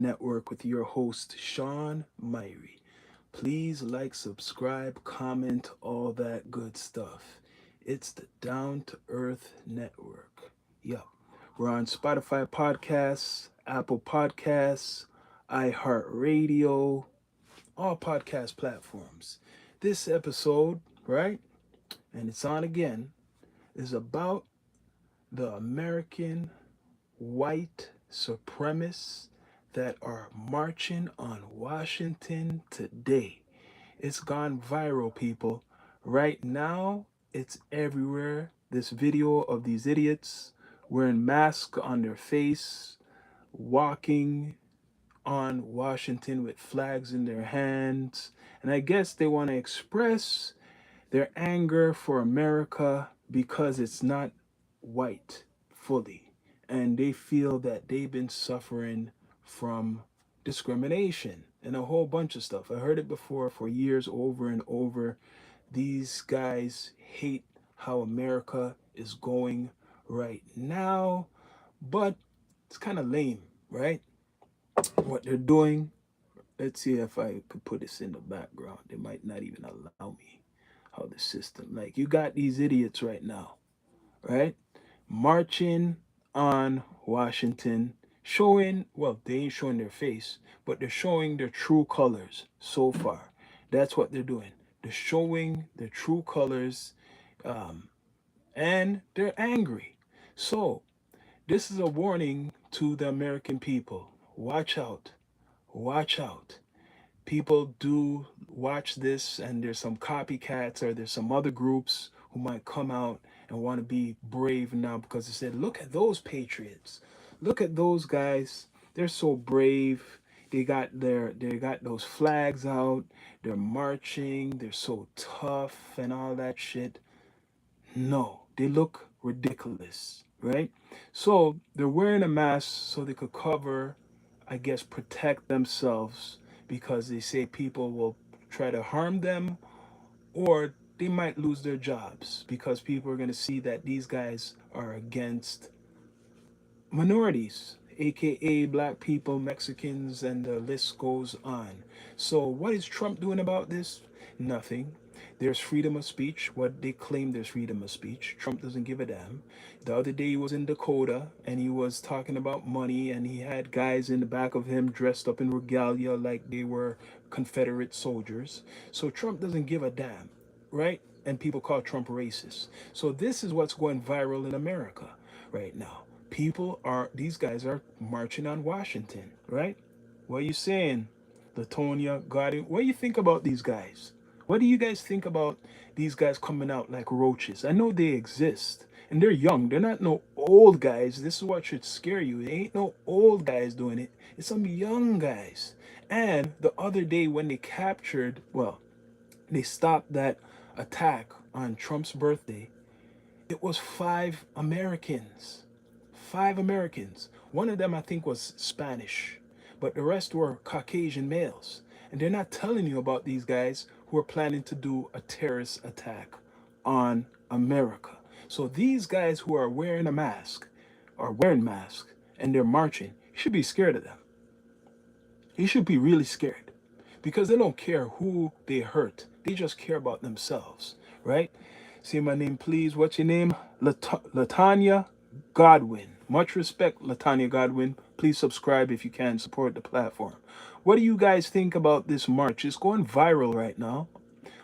Network with your host, Sean Myrie. Please like, subscribe, comment, all that good stuff. It's the Down to Earth Network. Yup. We're on Spotify Podcasts, Apple Podcasts, iHeartRadio, all podcast platforms. This episode, right, and it's on again, is about the American white supremacists that are marching on Washington today. It's gone viral, people. Right now, it's everywhere. This video of these idiots wearing masks on their face, walking on Washington with flags in their hands. And I guess they want to express their anger for America because it's not white fully. And they feel that they've been suffering from discrimination and a whole bunch of stuff. I heard it before for years over and over. These guys hate how America is going right now, but it's kind of lame, right? What they're doing. Let's see if I could put this in the background. They might not even allow me. How the system, like, you got these idiots right now, right? Marching on Washington, showing, well, they ain't showing their face, but they're showing their true colors so far. That's what they're doing. They're showing their true colors, um, and they're angry. So, this is a warning to the American people. Watch out. Watch out. People do watch this, and there's some copycats or there's some other groups who might come out and want to be brave now because they said, look at those patriots, look at those guys, they're so brave, they got those flags out, they're marching, they're so tough and all that shit. No, they look ridiculous, right? So they're wearing a mask so they could cover, I guess, protect themselves because they say people will try to harm them, or they might lose their jobs because people are going to see that these guys are against minorities, aka black people, Mexicans, and the list goes on. So, what is Trump doing about this? Nothing. There's freedom of speech. What they claim there's freedom of speech. Trump doesn't give a damn. The other day he was in Dakota and he was talking about money, and he had guys in the back of him dressed up in regalia like they were Confederate soldiers. So Trump doesn't give a damn, right? And people call Trump racist. So this is what's going viral in America right now. These guys are marching on Washington, right? What are you saying, Latonia, Gotti? What do you think about these guys? What do you guys think about these guys coming out like roaches? I know they exist and they're young. They're not no old guys. This is what should scare you. There ain't no old guys doing it. It's some young guys. And the other day when they captured, well, they stopped that attack on Trump's birthday, it was 5 Americans. 5 Americans. One of them, I think, was Spanish, but the rest were Caucasian males. And they're not telling you about these guys who are planning to do a terrorist attack on America. So these guys who are wearing a mask are wearing masks and they're marching. You should be scared of them. You should be really scared because they don't care who they hurt. They just care about themselves, right? Say my name, please. What's your name? Latanya Godwin. Much respect, Latanya Godwin. Please subscribe if you can. Support the platform. What do you guys think about this march? It's going viral right now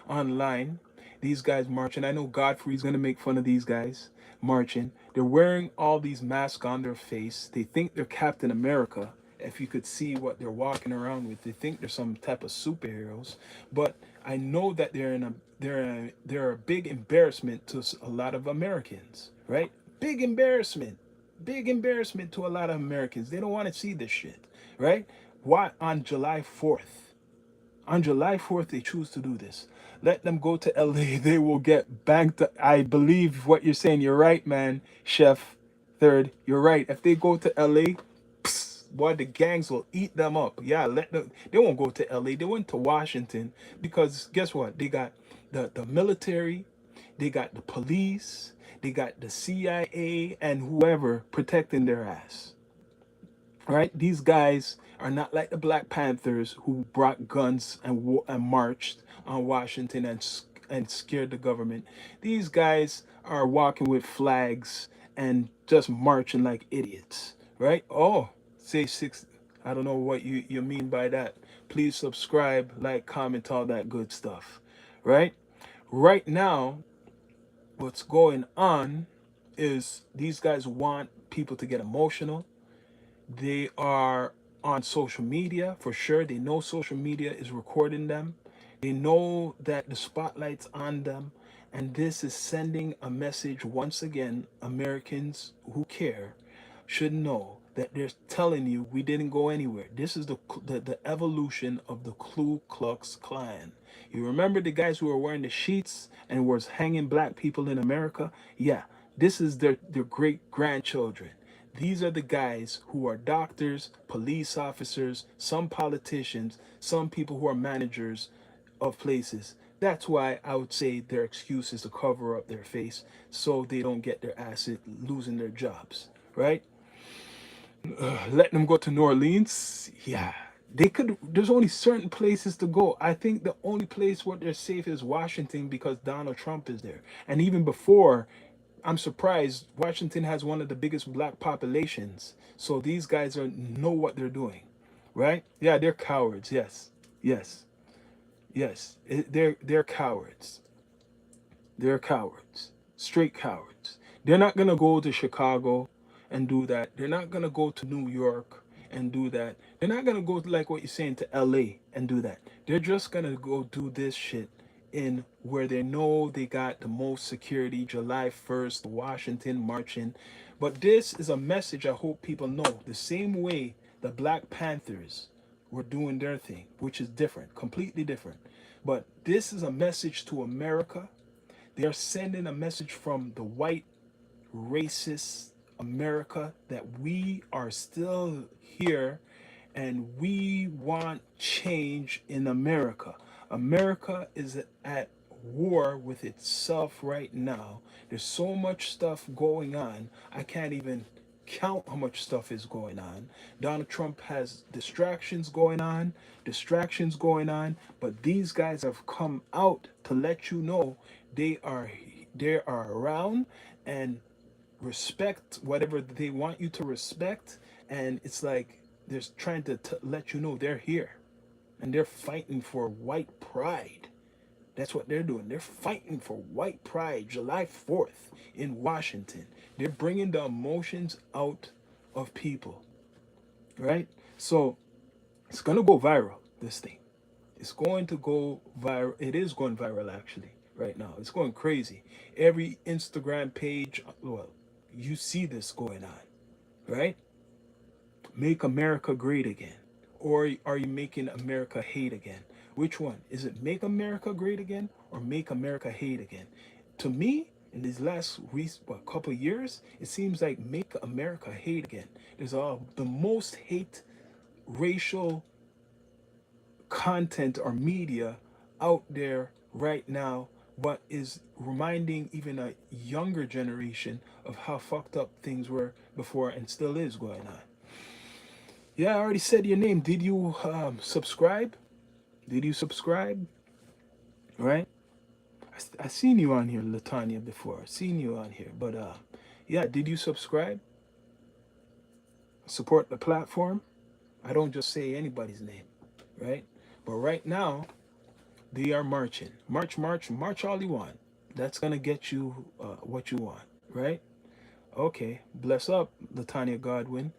online. These guys marching. I know Godfrey's gonna make fun of these guys marching. They're wearing all these masks on their face. They think they're Captain America. If you could see what they're walking around with, they think they're some type of superheroes. But I know that they're a big embarrassment to a lot of Americans, right? Big embarrassment to a lot of Americans. They don't want to see this shit, right? Why on July 4th? On July 4th, they choose to do this. Let them go to LA. They will get banked. I believe what you're saying. You're right, man. Chef Third, you're right. If they go to LA, boy, the gangs will eat them up. Yeah, let them. They won't go to LA. They went to Washington because guess what? They got the military, they got the police, they got the CIA, and whoever protecting their ass, right? These guys are not like the Black Panthers who brought guns and marched on Washington and scared the government. These guys are walking with flags and just marching like idiots, right? Oh, say six. I don't know what you mean by that. Please subscribe, like, comment, all that good stuff, right? Right now, what's going on is these guys want people to get emotional. They are on social media for sure. They know social media is recording them. They know that the spotlight's on them. And this is sending a message once again. Americans who care should know that they're telling you we didn't go anywhere. This is the evolution of the Ku Klux Klan. You remember the guys who were wearing the sheets and was hanging black people in America? Yeah, this is their great grandchildren. These are the guys who are doctors, police officers, some politicians, some people who are managers of places. That's why I would say their excuse is to cover up their face so they don't get their ass losing their jobs, right? Letting them go to New Orleans, yeah. They could. There's only certain places to go. I think the only place where they're safe is Washington because Donald Trump is there. And even before, I'm surprised Washington has one of the biggest black populations. So these guys know what they're doing, right? Yeah, they're cowards. Yes, yes, yes. They're cowards. They're cowards. Straight cowards. They're not going to go to Chicago and do that. They're not going to go to New York and do that. They're not going to go to, like what you're saying, to LA and do that. They're just going to go do this shit in where they know they got the most security. July 1st, Washington marching. But this is a message I hope people know. The same way the Black Panthers were doing their thing, which is different, completely different. But this is a message to America. They are sending a message from the white racist America that we are still here and we want change in America. America is at war with itself right now. There's so much stuff going on. I can't even count how much stuff is going on. Donald Trump has distractions going on, but these guys have come out to let you know they are they are around and respect whatever they want you to respect. And it's like they're trying to let you know they're here and they're fighting for white pride. That's what they're doing. They're fighting for white pride. July 4th in Washington. They're bringing the emotions out of people, right? So it's going to go viral, this thing. It's going to go viral. It is going viral, actually, right now. It's going crazy. Every Instagram page, well, you see this going on, right? Make America great again. Or are you making America hate again? Which one? Is it make America great again or make America hate again? To me, in these last couple of years, it seems like make America hate again. There's the most hate racial content or media out there right now, what is reminding even a younger generation of how fucked up things were before and still is going on. Yeah, I already said your name. Did you subscribe? Did you subscribe? Right? I seen you on here, Latanya, before. Seen you on here, but yeah, did you subscribe? Support the platform. I don't just say anybody's name, right? But right now, they are marching. March, march, march all you want. That's gonna get you what you want, right? Okay, bless up, Latanya Godwin.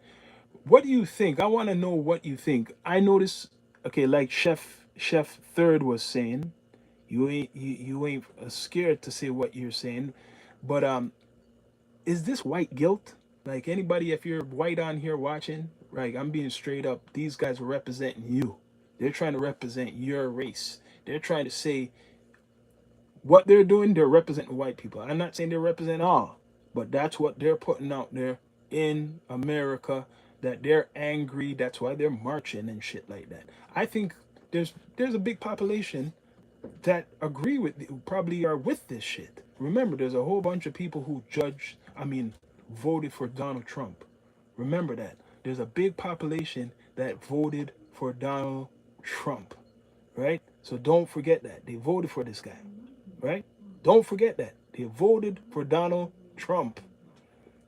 What do you think? I want to know what you think. I notice, okay, like Chef Third was saying, you ain't scared to say what you're saying, but is this white guilt? Like anybody, if you're white on here watching, right? I'm being straight up. These guys are representing you. They're trying to represent your race. They're trying to say what they're doing. They're representing white people. I'm not saying they represent all, but that's what they're putting out there in America. That they're angry. That's why they're marching and shit like that. I think there's a big population that agree with probably are with this shit. Remember, there's a whole bunch of people who voted for Donald Trump. Remember that. There's a big population that voted for Donald Trump, right? So don't forget that. They voted for this guy, right? Don't forget that. They voted for Donald Trump.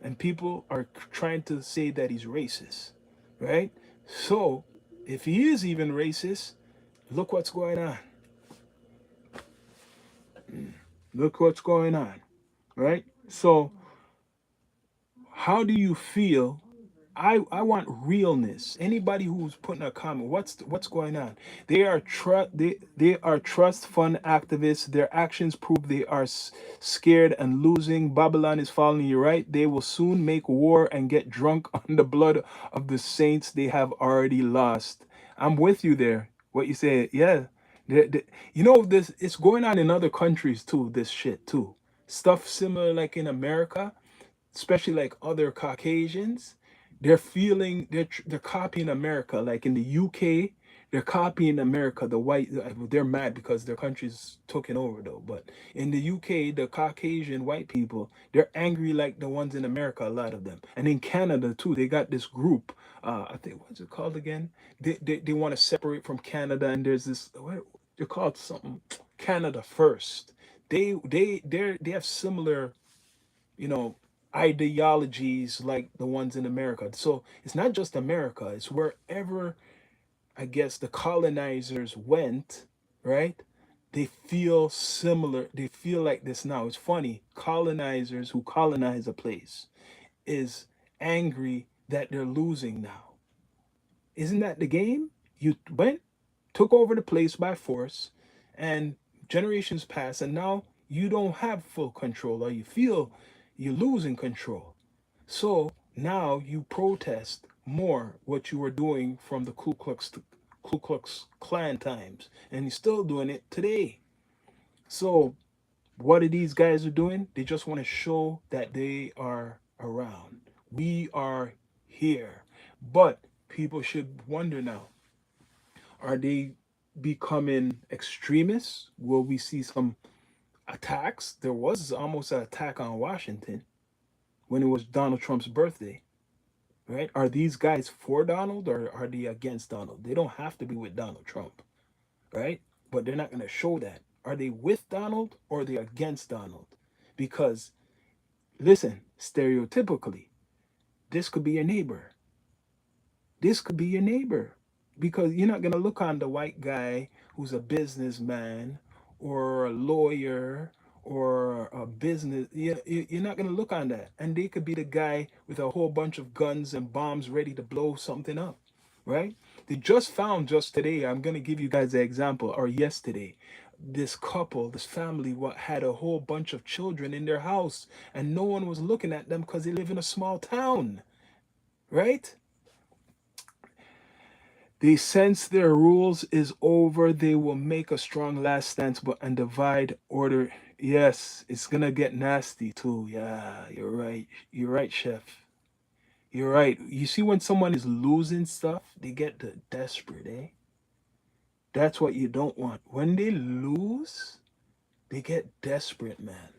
And people are trying to say that he's racist, right? So if he is even racist, look what's going on. Look what's going on, right? So how do you feel? I want realness. Anybody who's putting a comment, what's going on? They are trust fund activists. Their actions prove they are scared and losing. Babylon is falling. You're right. They will soon make war and get drunk on the blood of the saints they have already lost. I'm with you there. What you say? Yeah. You know this. It's going on in other countries too. This shit too. Stuff similar like in America, especially like other Caucasians, they're copying America. Like in the UK, they're copying America. The white they're mad because their country's taken over though. But in the UK, the Caucasian white people they're angry like the ones in America. A lot of them, and in Canada too, they got this group. I think what's it called again? They want to separate from Canada, and there's this they're called something Canada First. They have similar you know, ideologies like the ones in America. So it's not just America, it's wherever I guess the colonizers went, right? They feel similar. They feel like this now. It's funny. Colonizers who colonize a place is angry that they're losing now. Isn't that the game? You went, took over the place by force, and generations pass, and now you don't have full control, or you feel you're losing control. So now you protest more what you were doing from the Ku Klux Klan times, and you're still doing it today. So what are these guys are doing? They just want to show that they are around. We are here. But people should wonder now, are they becoming extremists? Will we see some attacks? There was almost an attack on Washington when it was Donald Trump's birthday, right? Are these guys for Donald or are they against Donald? They don't have to be with Donald Trump, right? But they're not going to show that. Are they with Donald or are they against Donald? Because, listen, stereotypically, this could be your neighbor. This could be your neighbor because you're not going to look on the white guy who's a businessman or a lawyer or a business you're not going to look on that, and they could be the guy with a whole bunch of guns and bombs ready to blow something up, right? They just found just today, I'm going to give you guys an example, or yesterday, this couple, this family, what had a whole bunch of children in their house and no one was looking at them because they live in a small town, right? They sense their rules is over. They will make a strong last stance, but and divide order. Yes, it's gonna get nasty too. Yeah, you're right. You're right, chef. You're right. You see, when someone is losing stuff, they get desperate, eh? That's what you don't want. When they lose, they get desperate, man.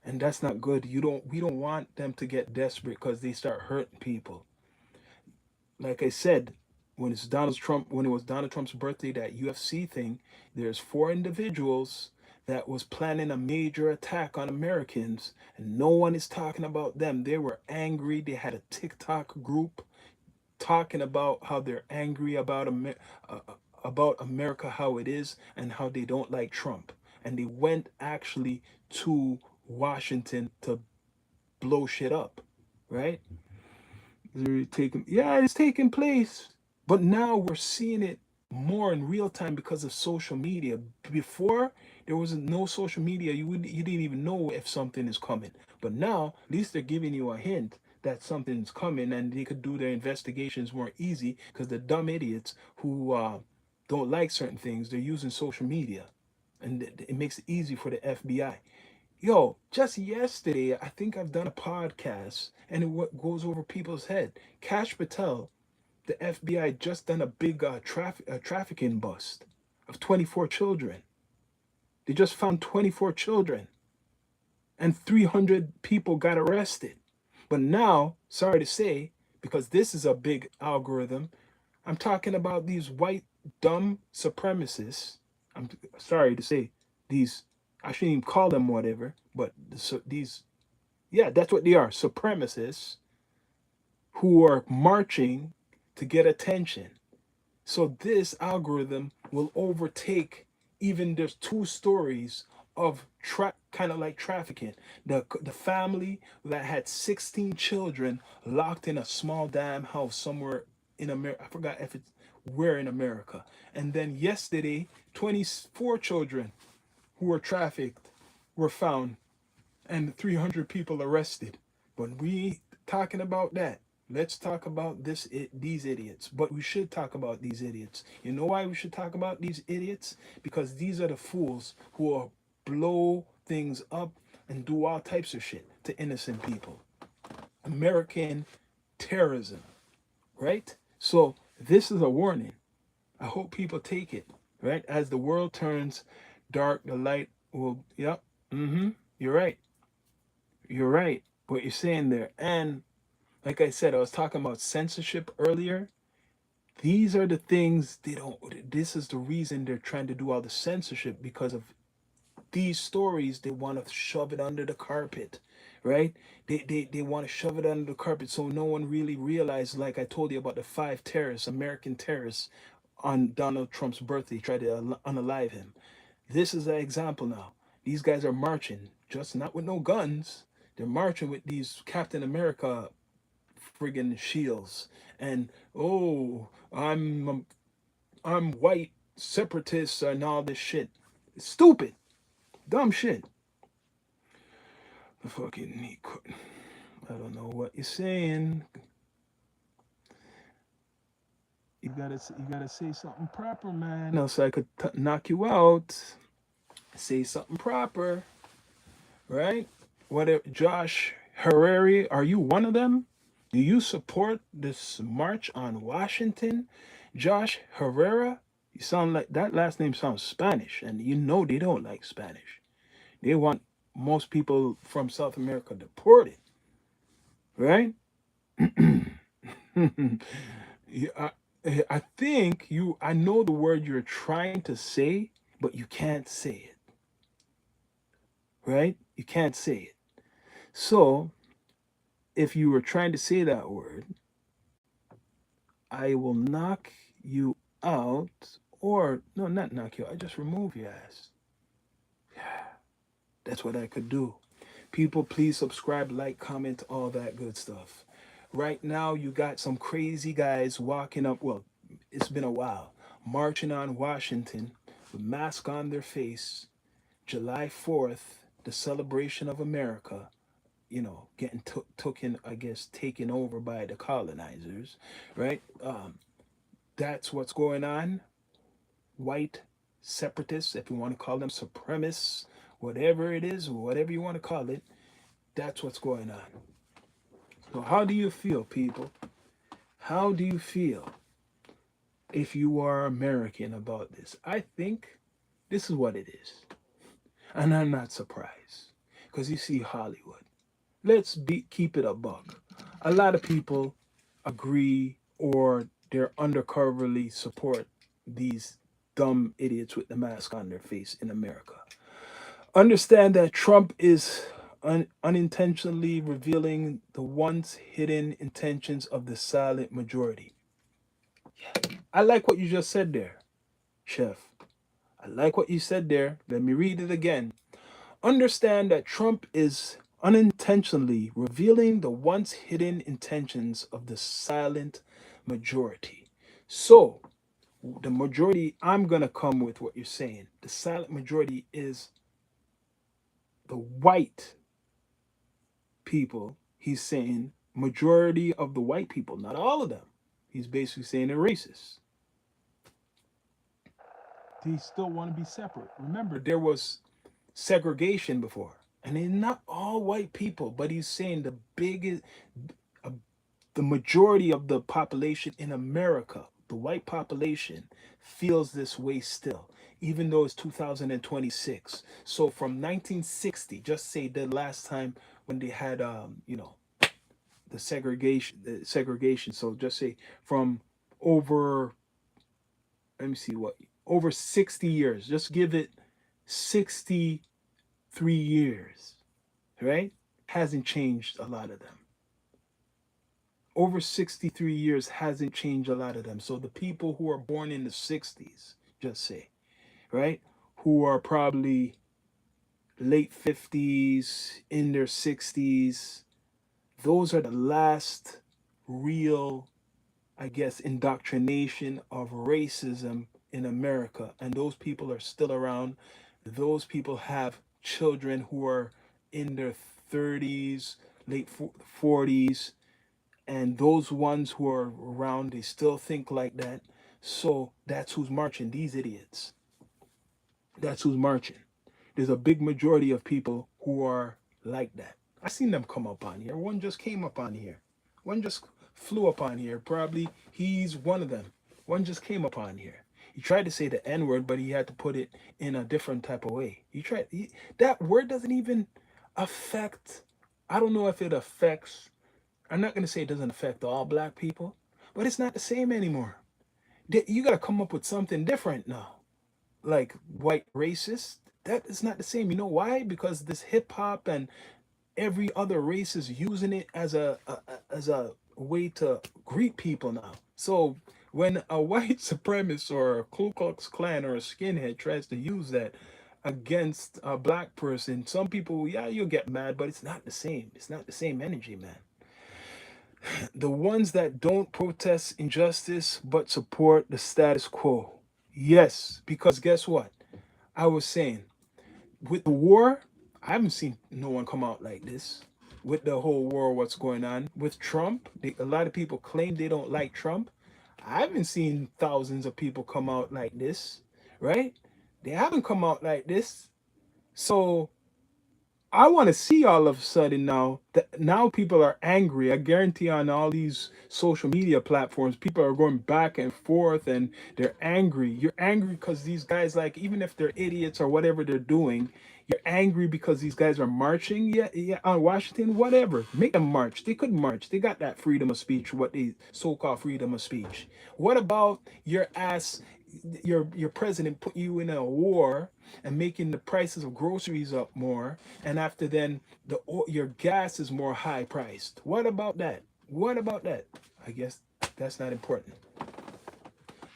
And that's not good. We don't want them to get desperate because they start hurting people. Like I said, when it was Donald Trump's birthday, that UFC thing, there's four individuals that was planning a major attack on Americans, and no one is talking about them. They were angry. They had a TikTok group talking about how they're angry about America, how it is, and how they don't like Trump. And they went actually to Washington to blow shit up, right? Yeah, it's taking place. But now we're seeing it more in real time because of social media. Before there was no social media, you didn't even know if something is coming. But now at least they're giving you a hint that something's coming, and they could do their investigations more easy because the dumb idiots who don't like certain things, they're using social media, and it makes it easy for the FBI. Yo, just yesterday, I think I've done a podcast and it goes over people's head. Cash Patel, the FBI just done a big trafficking bust of 24 children. They just found 24 children and 300 people got arrested. But now, sorry to say, because this is a big algorithm, I'm talking about these white dumb supremacists. I'm sorry to say these. I shouldn't even call them whatever, but these, yeah, that's what they are, supremacists who are marching to get attention. So this algorithm will overtake. Even there's two stories of kind of like trafficking. The family that had 16 children locked in a small damn house somewhere in America. I forgot if it's where in America. And then yesterday, 24 children who were trafficked were found and 300 people arrested. But we talking about that. Let's talk about these idiots. But we should talk about these idiots. You know why we should talk about these idiots? Because these are the fools who will blow things up and do all types of shit to innocent people. American terrorism, right? So this is a warning. I hope people take it, right? As the world turns dark, the light will, yep, you're right. You're right. What you're saying there. And like I said, I was talking about censorship earlier. These are the things they don't. This is the reason they're trying to do all the censorship, because of these stories. They want to shove it under the carpet, right? They want to shove it under the carpet so no one really realizes. Like I told you about the five terrorists, American terrorists, on Donald Trump's birthday, tried to unalive him. This is an example now. These guys are marching, just not with no guns. They're marching with these Captain America friggin' shields. And oh, I'm white separatist and all this shit. It's stupid, dumb shit. The fucking I don't know what you're saying. You gotta say something proper, man. Else I could knock you out. Say something proper. Right? What if Josh Herrera, are you one of them? Do you support this march on Washington? Josh Herrera? You sound like that last name sounds Spanish, and you know they don't like Spanish. They want most people from South America deported, right? Yeah, I think you. I know the word you're trying to say, but you can't say it, right? You can't say it. So if you were trying to say that word, I will knock you out, or no, not knock you out. I just remove your ass. That's what I could do. People, please subscribe, like, comment, all that good stuff. Right now, you got some crazy guys walking up. Well, it's been a while, marching on Washington with mask on their face. July 4th, the celebration of America. Getting taken, I guess, taken over by the colonizers, right? That's what's going on. White separatists, if you want to call them supremacists, whatever it is, whatever you want to call it, that's what's going on. So, how do you feel, people? How do you feel if you are American about this? I think this is what it is. And I'm not surprised. Because you see Hollywood. Keep it a buck. A lot of people agree, or they're undercoverly support these dumb idiots with the mask on their face in America. Understand that Trump is unintentionally revealing the once hidden intentions of the silent majority. I like what you just said there, Chef. I like what you said there. Let me read it again. Understand that Trump is unintentionally revealing the once hidden intentions of the silent majority. So, the majority, I'm going to come with what you're saying. The silent majority is the white people. He's saying majority of the white people, not all of them. He's basically saying they're racist. They still want to be separate. Remember, there was segregation before, and they're not all white people, but he's saying uh, the majority of the population in America, the white population, feels this way still, even though it's 2026. So from 1960, just say the last time when they had, the segregation. So just say from over, let me see what, over 60 years. Just give it 63 years, right? Hasn't changed a lot of them. Over 63 years hasn't changed a lot of them. So the people who are born in the 60s, just say, right? Who are probably late 50s, in their 60s, those are the last real, I guess, indoctrination of racism in America. And those people are still around. Those people have children who are in their 30s, late 40s, and those ones who are around, they still think like that. So that's who's marching, these idiots. That's who's marching. There's a big majority of people who are like that. I seen them come up on here. One just came up on here. One just flew up on here. Probably he's one of them. One just came up on here. He tried to say the N word, but he had to put it in a different type of way. That word doesn't even affect. I don't know if it affects. I'm not gonna say it doesn't affect all black people, but it's not the same anymore. You gotta come up with something different now, like white racist. That is not the same. You know why? Because this hip hop and every other race is using it as as a way to greet people now. So when a white supremacist or a Ku Klux Klan or a skinhead tries to use that against a black person, some people, yeah, you'll get mad, but it's not the same. It's not the same energy, man. The ones that don't protest injustice but support the status quo. Yes, because guess what? I was saying, with the war, I haven't seen no one come out like this. With the whole war, what's going on with Trump? A lot of people claim they don't like Trump. I haven't seen thousands of people come out like this, right? They haven't come out like this. So I want to see all of a sudden now that now people are angry. I guarantee on all these social media platforms, people are going back and forth and they're angry. You're angry because these guys, like, even if they're idiots or whatever they're doing, you're angry because these guys are marching. Yeah, yeah, on Washington, whatever. Make them march. They could march. They got that freedom of speech, what they so-called freedom of speech. What about your ass? Your president put you in a war and making the prices of groceries up more, and after then your gas is more high priced. What about that? What about that? I guess that's not important.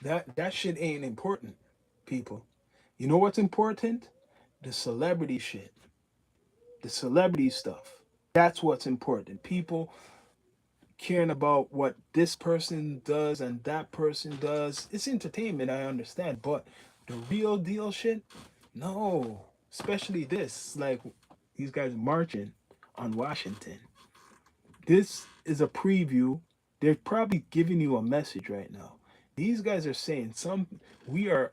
That shit ain't important, people. You know what's important? The celebrity shit, the celebrity stuff. That's what's important. People caring about what this person does and that person does. It's entertainment, I understand, but the real deal shit, no. Especially this, like these guys marching on Washington. This is a preview. They're probably giving you a message right now. These guys are saying we're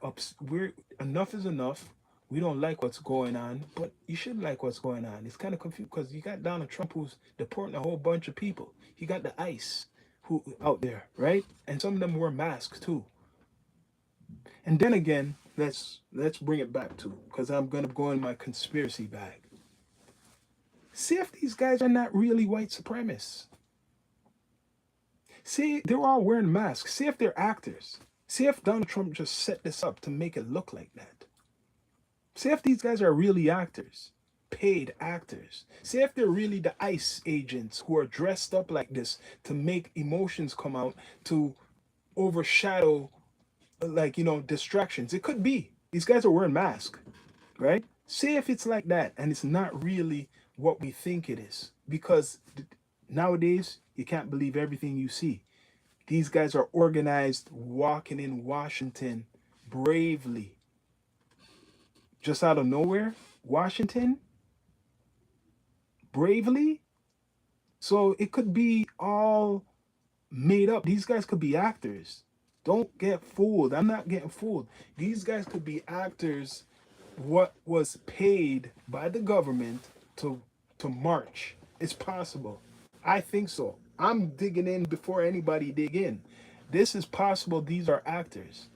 enough is enough. We don't like what's going on, but you should like what's going on. It's kind of confused because you got Donald Trump who's deporting a whole bunch of people. You got the ICE who out there, right? And some of them wear masks too. And then again, let's bring it back to, because I'm gonna go in my conspiracy bag. See if these guys are not really white supremacists. See, they're all wearing masks. See if they're actors. See if Donald Trump just set this up to make it look like that. See if these guys are really actors, paid actors. See if they're really the ICE agents who are dressed up like this to make emotions come out, to overshadow, like, distractions. It could be. These guys are wearing masks, right? See if it's like that and it's not really what we think it is. Because nowadays, you can't believe everything you see. These guys are organized, walking in Washington bravely, just out of nowhere. Washington, bravely. So it could be all made up. These guys could be actors. Don't get fooled. I'm not getting fooled. These guys could be actors what was paid by the government to march. It's possible. I think so. I'm digging in before anybody dig in. This is possible. These are actors.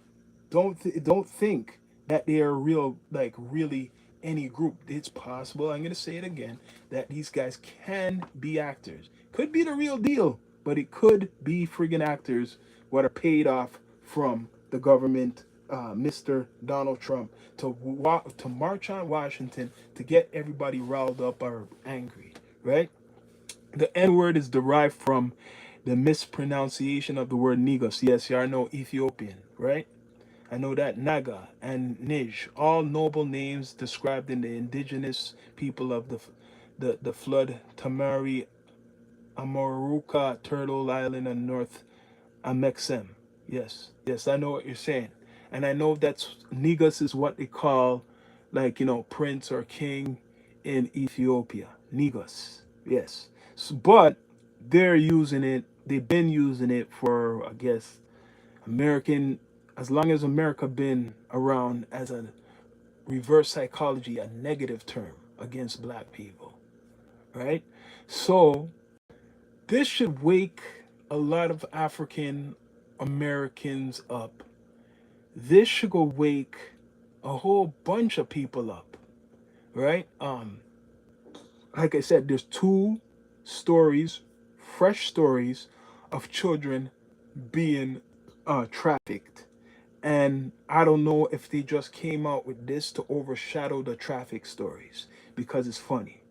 Don't think that they are real, like really any group. It's possible. I'm gonna say it again that these guys can be actors. Could be the real deal, but it could be friggin' actors what are paid off from the government, Mr. Donald Trump, to march on Washington to get everybody riled up or angry, right? The N word is derived from the mispronunciation of the word Negus. Yes, you are no Ethiopian, right? I know that Naga and Nij, all noble names described in the indigenous people of the flood, Tamari, Amaruka, Turtle Island, and North Amexem. Yes, yes, I know what you're saying. And I know that's Negus is what they call, like, prince or king in Ethiopia. Negus. Yes. But they're using it, they've been using it for, I guess, American, as long as America been around, as a reverse psychology, a negative term against black people, right? So this should wake a lot of African Americans up. This should go wake a whole bunch of people up, right? Like I said, there's two stories, fresh stories of children being trafficked. And I don't know if they just came out with this to overshadow the traffic stories because it's funny.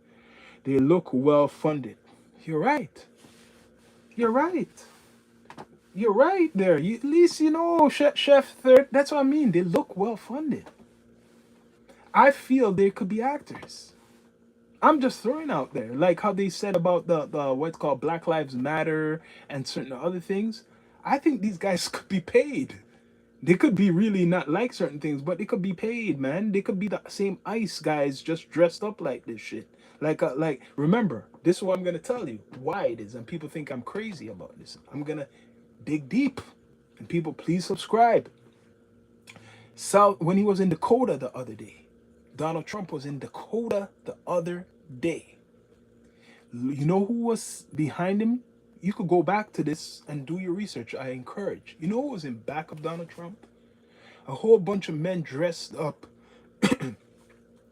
They look well funded. You're right. You're right. You're right there. At least Chef Third. That's what I mean. They look well funded. I feel they could be actors. I'm just throwing out there, like how they said about the what's called Black Lives Matter and certain other things. I think these guys could be paid. They could be really not like certain things, but they could be paid, man. They could be the same ICE guys just dressed up like this shit. Like remember, this is what I'm gonna tell you why it is, and people think I'm crazy about this. I'm gonna dig deep, and people please subscribe. South when he was in Dakota the other day, Donald Trump was in Dakota the other day. You know who was behind him? You could go back to this and do your research. I encourage. You know who was in back of Donald Trump? A whole bunch of men dressed up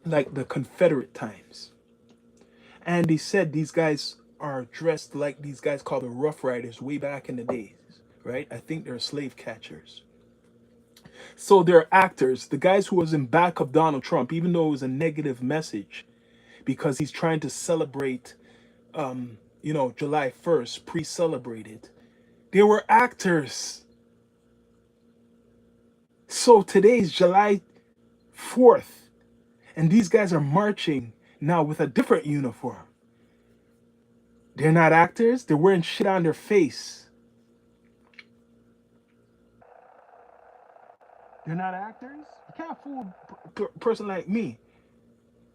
like the Confederate times. And they said these guys are dressed like these guys called the Rough Riders way back in the days, right? I think they're slave catchers. So they're actors. The guys who was in back of Donald Trump, even though it was a negative message, because he's trying to celebrate, July 1st, pre-celebrated. They were actors. So today's July 4th, and these guys are marching now with a different uniform. They're not actors. They're wearing shit on their face. They're not actors. You can't fool a person like me.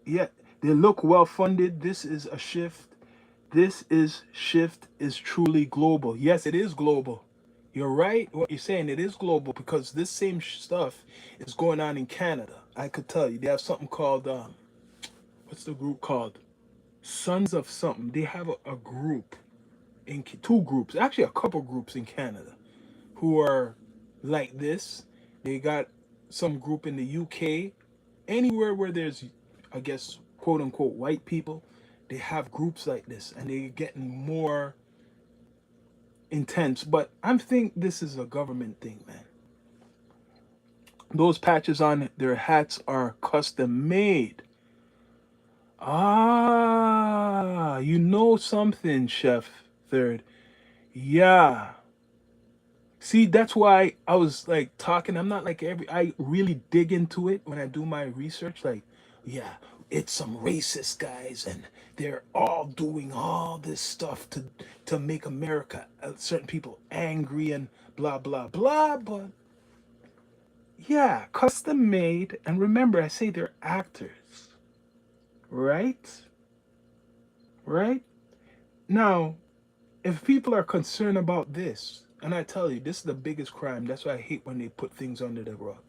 Yet they look well funded. This is a shift. Shift is truly global. Yes, it is global. You're right. What you're saying, it is global because this same stuff is going on in Canada. I could tell you. They have something called what's the group called? Sons of something. They have a group in two groups, actually a couple groups in Canada, who are like this. They got some group in the UK. Anywhere where there's, I guess, quote unquote, white people, they have groups like this, and they're getting more intense. But I think this is a government thing, man. Those patches on their hats are custom made. Ah, you know something, Chef Third. Yeah. See, that's why I was like talking. I'm not like I really dig into it when I do my research. Like, yeah, it's some racist guys, and they're all doing all this stuff to make America, certain people angry and blah blah blah. But yeah, custom made. And remember, I say they're actors, right? Right? Now, if people are concerned about this, and I tell you, this is the biggest crime. That's why I hate when they put things under the rug.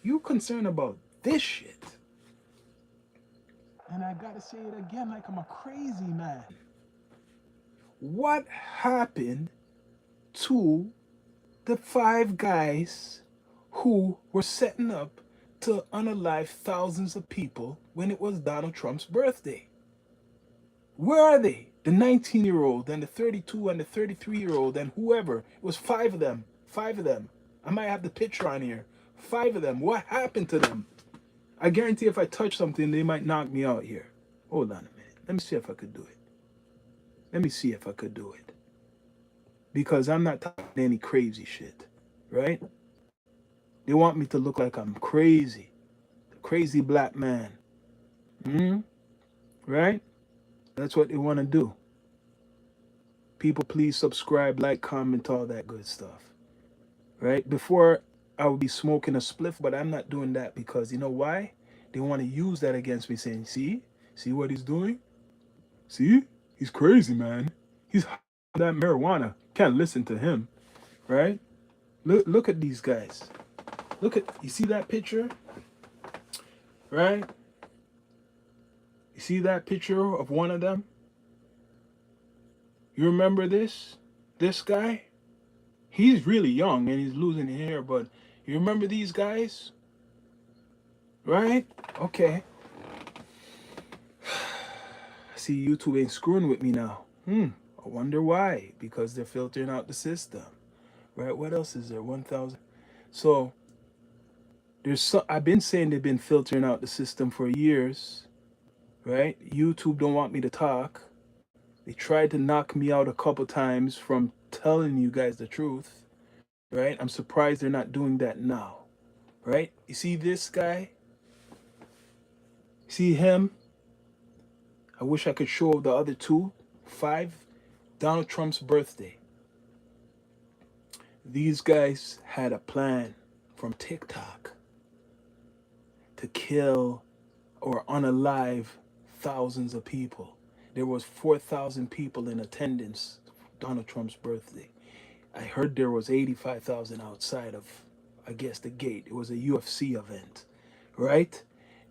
You concerned about this shit. And I gotta say it again like I'm a crazy man. What happened to the five guys who were setting up to unalive thousands of people when it was Donald Trump's birthday? Where are they? The 19-year-old and the 32 and the 33-year-old and whoever. It was five of them. Five of them. I might have the picture on here. Five of them. What happened to them? I guarantee if I touch something, they might knock me out here. Hold on a minute. Let me see if I could do it. Let me see if I could do it. Because I'm not talking any crazy shit. Right? They want me to look like I'm crazy. The crazy black man. Hmm? Right? That's what they want to do. People, please subscribe, like, comment, all that good stuff. Right? Before, I would be smoking a spliff, but I'm not doing that because you know why? They want to use that against me, saying, see what he's doing? See? He's crazy, man. He's that marijuana. Can't listen to him. Right? Look at these guys. Look at, you see that picture? Right? You see that picture of one of them? You remember this? This guy? He's really young and he's losing hair, but you remember these guys? Right? Okay. See, YouTube ain't screwing with me now. I wonder why. Because they're filtering out the system. Right? What else is there? 1,000. So, I've been saying they've been filtering out the system for years. Right? YouTube don't want me to talk. They tried to knock me out a couple times from telling you guys the truth. Right? I'm surprised they're not doing that now. Right? You see this guy? See him? I wish I could show the other two. 5, Donald Trump's birthday. These guys had a plan from TikTok to kill or unalive thousands of people. There was 4,000 people in attendance Donald Trump's birthday. I heard there was 85,000 outside of, I guess, the gate. It was a UFC event, right?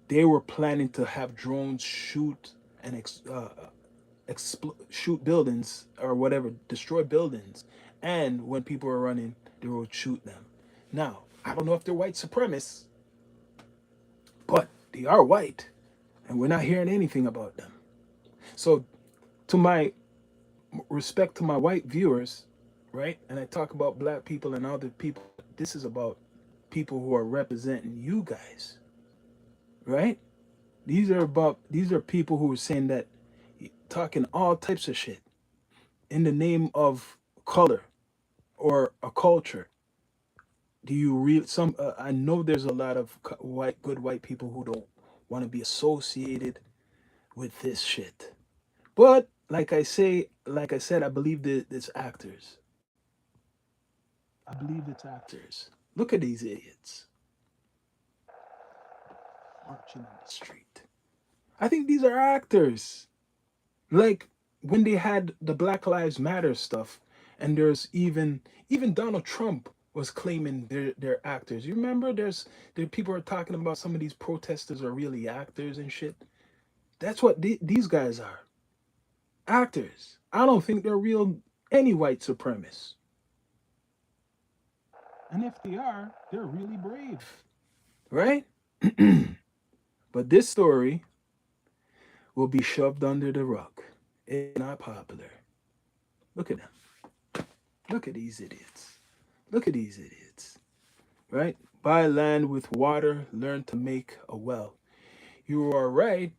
They were planning to have drones shoot and shoot buildings or whatever, destroy buildings, and when people are running, they would shoot them. Now, I don't know if they're white supremacists, but they are white, and we're not hearing anything about them. So, to my respect to my white viewers, right? And I talk about black people and other people. This is about people who are representing you guys, right? These are people who are saying that, talking all types of shit in the name of color or a culture. Do you real some? I know there's a lot of good white people who don't want to be associated with this shit. But like I said, I believe that it's actors. I believe it's actors. Look at these idiots marching in the street. I think these are actors. Like when they had the Black Lives Matter stuff, and there's even Donald Trump was claiming they're actors. You remember there people are talking about some of these protesters are really actors and shit. That's what these guys are. Actors. I don't think they're real any white supremacists. And if they are, they're really brave. Right? But this story will be shoved under the rug. It's not popular. Look at them. Look at these idiots. Look at these idiots. Right? Buy land with water, learn to make a well. You are right.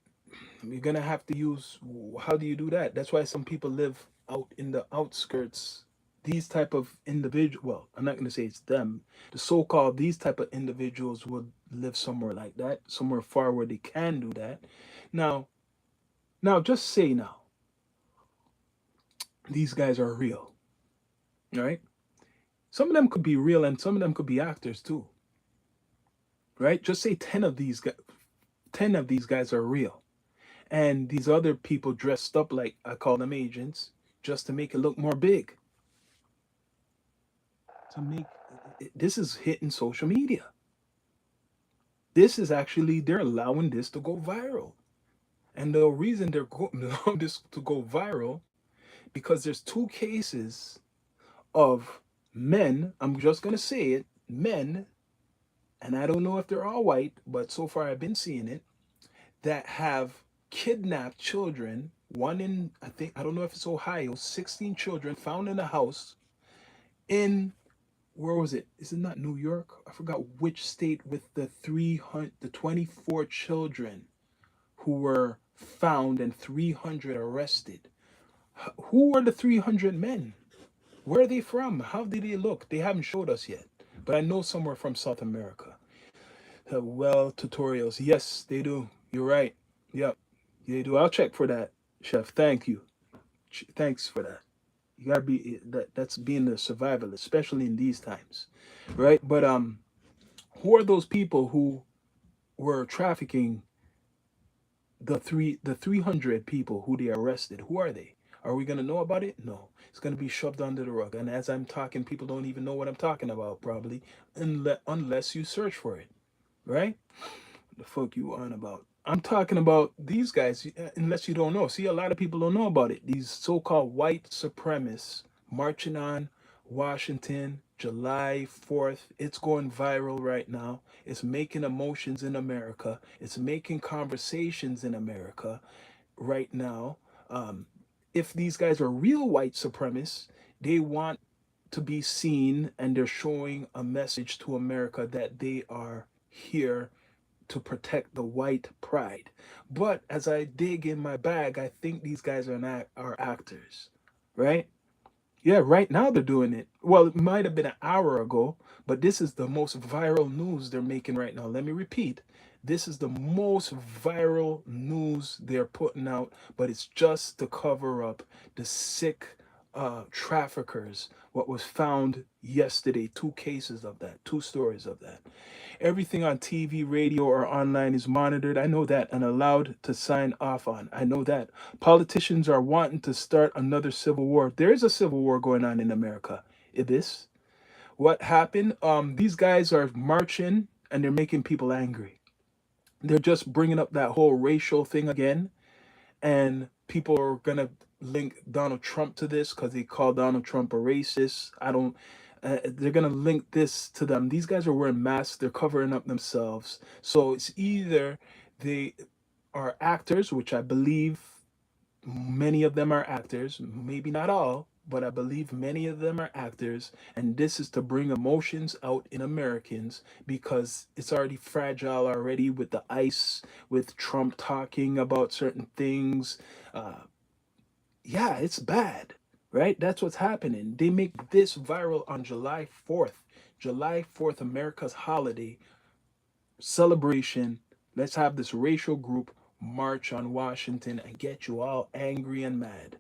You're gonna have to use. How do you do that? That's why some people live out in the outskirts. These type of individual. Well, I'm not gonna say it's them. The so-called these type of individuals would live somewhere like that, somewhere far where they can do that. Now, just say now, these guys are real, right? Some of them could be real, and some of them could be actors too, right? Just say 10 of these guys are real, and these other people dressed up like, I call them agents, just to make it look more big. To make This is hitting social media. This is actually, they're allowing this to go viral, and the reason they're allowing this to go viral because there's 2 cases of men. I'm just gonna say it, men, and I don't know if they're all white, but so far I've been seeing it, that have kidnapped children One in, I think, I don't know if it's Ohio, 16 children found in a house in, where was it? Is it not New York? I forgot which state, with the 300, the 24 children who were found and 300 arrested. Who are the 300 men? Where are they from? How did they look? They haven't showed us yet. But I know somewhere from South America. Well, tutorials. Yes, they do. You're right. Yep, they do. I'll check for that, Chef. Thank you. Thanks for that. You gotta be that. That's being a survivalist, especially in these times, right? But who are those people who were trafficking the 300 people who they arrested? Who are they? Are we gonna know about it? No, it's gonna be shoved under the rug. And as I'm talking, people don't even know what I'm talking about, probably, unless you search for it, right? The fuck you on about? I'm talking about these guys, unless you don't know. See, a lot of people don't know about it. These so called white supremacists marching on Washington, July 4th. It's going viral right now. It's making emotions in America, it's making conversations in America right now. Um, if these guys are real white supremacists, they want to be seen, and they're showing a message to America that they are here to protect the white pride. But as I dig in my bag, I think these guys are actors, right? Yeah, right now they're doing it. Well, it might have been an hour ago, but this is the most viral news they're making right now. Let me repeat. This is the most viral news they're putting out, but it's just to cover up the sick traffickers. What was found yesterday, two cases of that, two stories of that. Everything on TV, radio, or online is monitored. I know that, and allowed to sign off on. I know that. Politicians are wanting to start another civil war. There is a civil war going on in America. Ibis. What happened? These guys are marching and they're making people angry. They're just bringing up that whole racial thing again, and people are gonna link Donald Trump to this because they call Donald Trump a racist. I don't. They're gonna link this to them. These guys are wearing masks. They're covering up themselves. So it's either they are actors, which I believe many of them are actors. Maybe not all, but I believe many of them are actors. And this is to bring emotions out in Americans because it's already fragile already with the ICE, with Trump talking about certain things. Uh, yeah, it's bad, right? That's what's happening. They make this viral on July 4th. July 4th, America's holiday celebration. Let's have this racial group march on Washington and get you all angry and mad.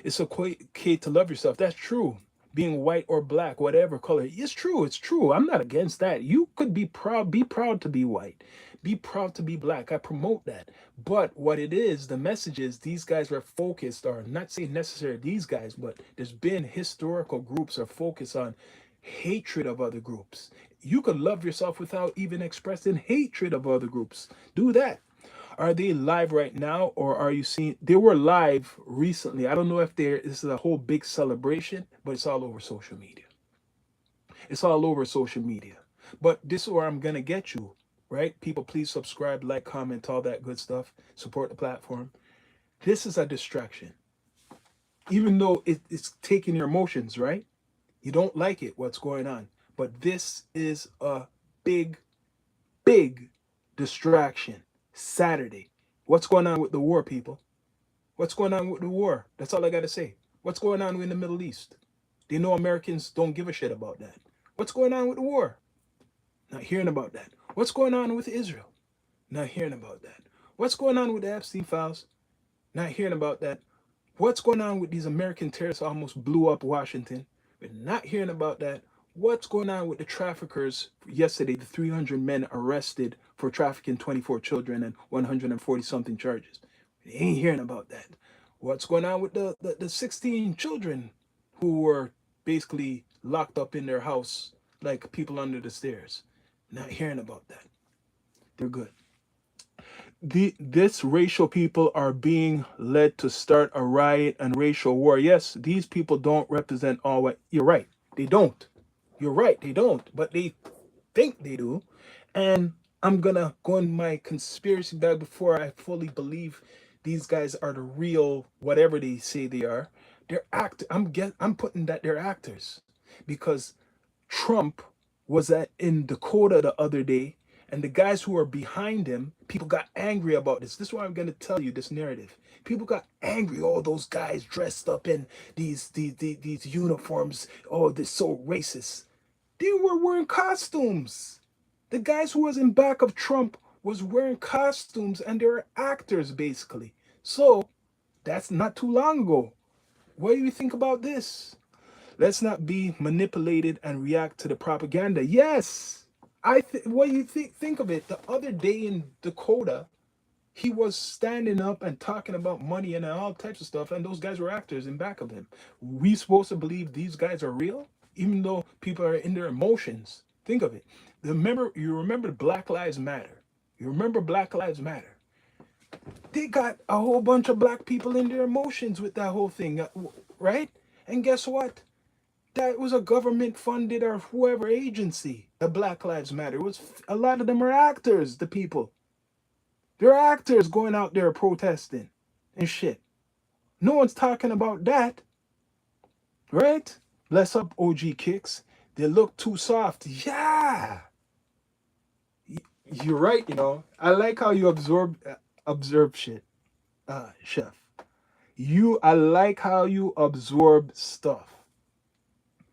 It's okay to love yourself. That's true. Being white or black, whatever color, it's true. It's true. I'm not against that. You could be proud. Be proud to be white. Be proud to be black. I promote that. But what it is, the message is these guys are focused, or not saying necessarily these guys, but there's been historical groups are focused on hatred of other groups. You could love yourself without even expressing hatred of other groups. Do that. Are they live right now, or are you seeing? They were live recently. I don't know if there this is a whole big celebration, but it's all over social media. It's all over social media. But this is where I'm gonna get you, right? People, please subscribe, like, comment, all that good stuff. Support the platform. This is a distraction, even though it's taking your emotions, right? You don't like it, what's going on, but this is a big, big distraction. Saturday. What's going on with the war, people? What's going on with the war? That's all I got to say. What's going on in the Middle East? They know Americans don't give a shit about that. What's going on with the war? Not hearing about that. What's going on with Israel? Not hearing about that. What's going on with the Epstein files? Not hearing about that. What's going on with these American terrorists almost blew up Washington? We're not hearing about that. What's going on with the traffickers yesterday, the 300 men arrested for trafficking 24 children and 140 something charges? We ain't hearing about that. What's going on with the 16 children who were basically locked up in their house like people under the stairs? Not hearing about that. They're good. This racial people are being led to start a riot and racial war. Yes, these people don't represent all white. You're right. They don't. You're right. They don't. But they think they do. And I'm gonna go in my conspiracy bag before I fully believe these guys are the real whatever they say they are. They're I'm putting that they're actors because Trump was in Dakota the other day, and the guys who are behind him, people got angry about this. This is why I'm gonna tell you this narrative. People got angry. All those guys dressed up in these uniforms. Oh, they're so racist. They were wearing costumes. The guys who was in back of Trump was wearing costumes, and they're actors basically. So that's not too long ago. What do you think about this? Let's not be manipulated and react to the propaganda. Yes. What do you think of it? The other day in Dakota, he was standing up and talking about money and all types of stuff, and those guys were actors in back of him. We supposed to believe these guys are real, even though people are in their emotions. Think of it. You remember Black Lives Matter. You remember Black Lives Matter. They got a whole bunch of black people in their emotions with that whole thing, right? And guess what? That was a government funded or whoever agency. The Black Lives Matter was a lot of them are actors. The people, they're actors going out there protesting and shit. No one's talking about that, right? Bless up OG Kicks. They look too soft. Yeah, you're right. I like how you observe shit, chef. I like how you absorb stuff.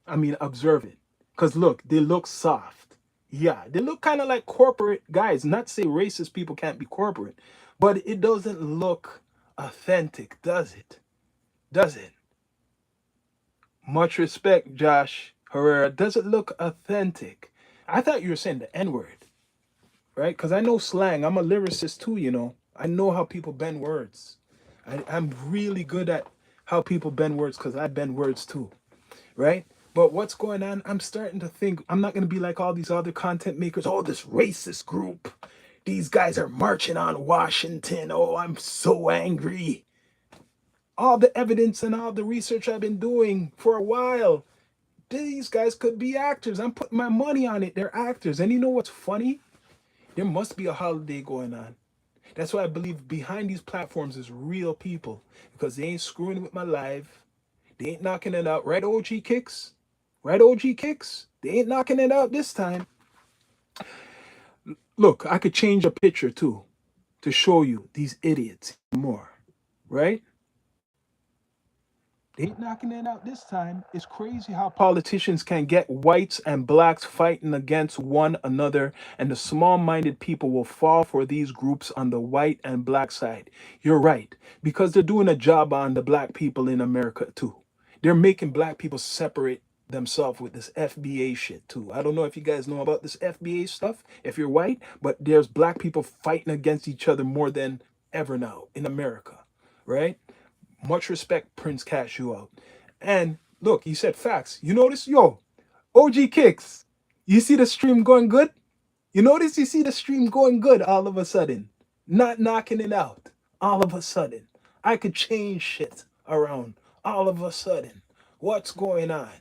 I mean, observe it. Because look, they look soft. Yeah, they look kind of like corporate guys. Not to say racist people can't be corporate, but it doesn't look authentic, does it? Does it? Much respect, Josh Herrera. Does it look authentic? I thought you were saying the N word, right? Because I know slang. I'm a lyricist too. I know how people bend words. I'm really good at how people bend words because I bend words too, right? But what's going on? I'm starting to think I'm not going to be like all these other content makers. Oh, this racist group. These guys are marching on Washington. Oh, I'm so angry. All the evidence and all the research I've been doing for a while. These guys could be actors. I'm putting my money on it. They're actors. And you know what's funny? There must be a holiday going on. That's why I believe behind these platforms is real people because they ain't screwing with my life. They ain't knocking it out. Right, OG Kicks? Right, OG Kicks? They ain't knocking it out this time. Look, I could change a picture too to show you these idiots more. Right? They ain't knocking it out this time. It's crazy how politicians can get whites and blacks fighting against one another, and the small minded people will fall for these groups on the white and black side. You're right, because they're doing a job on the black people in America too. They're making black people separate themselves with this FBA shit too. I don't know if you guys know about this FBA stuff if you're white, but there's black people fighting against each other more than ever now in America, right? Much respect, Prince Cash you out. And look, he said facts. You notice? Yo, OG Kicks. You see the stream going good? You notice you see the stream going good all of a sudden. Not knocking it out. All of a sudden. I could change shit around all of a sudden. What's going on?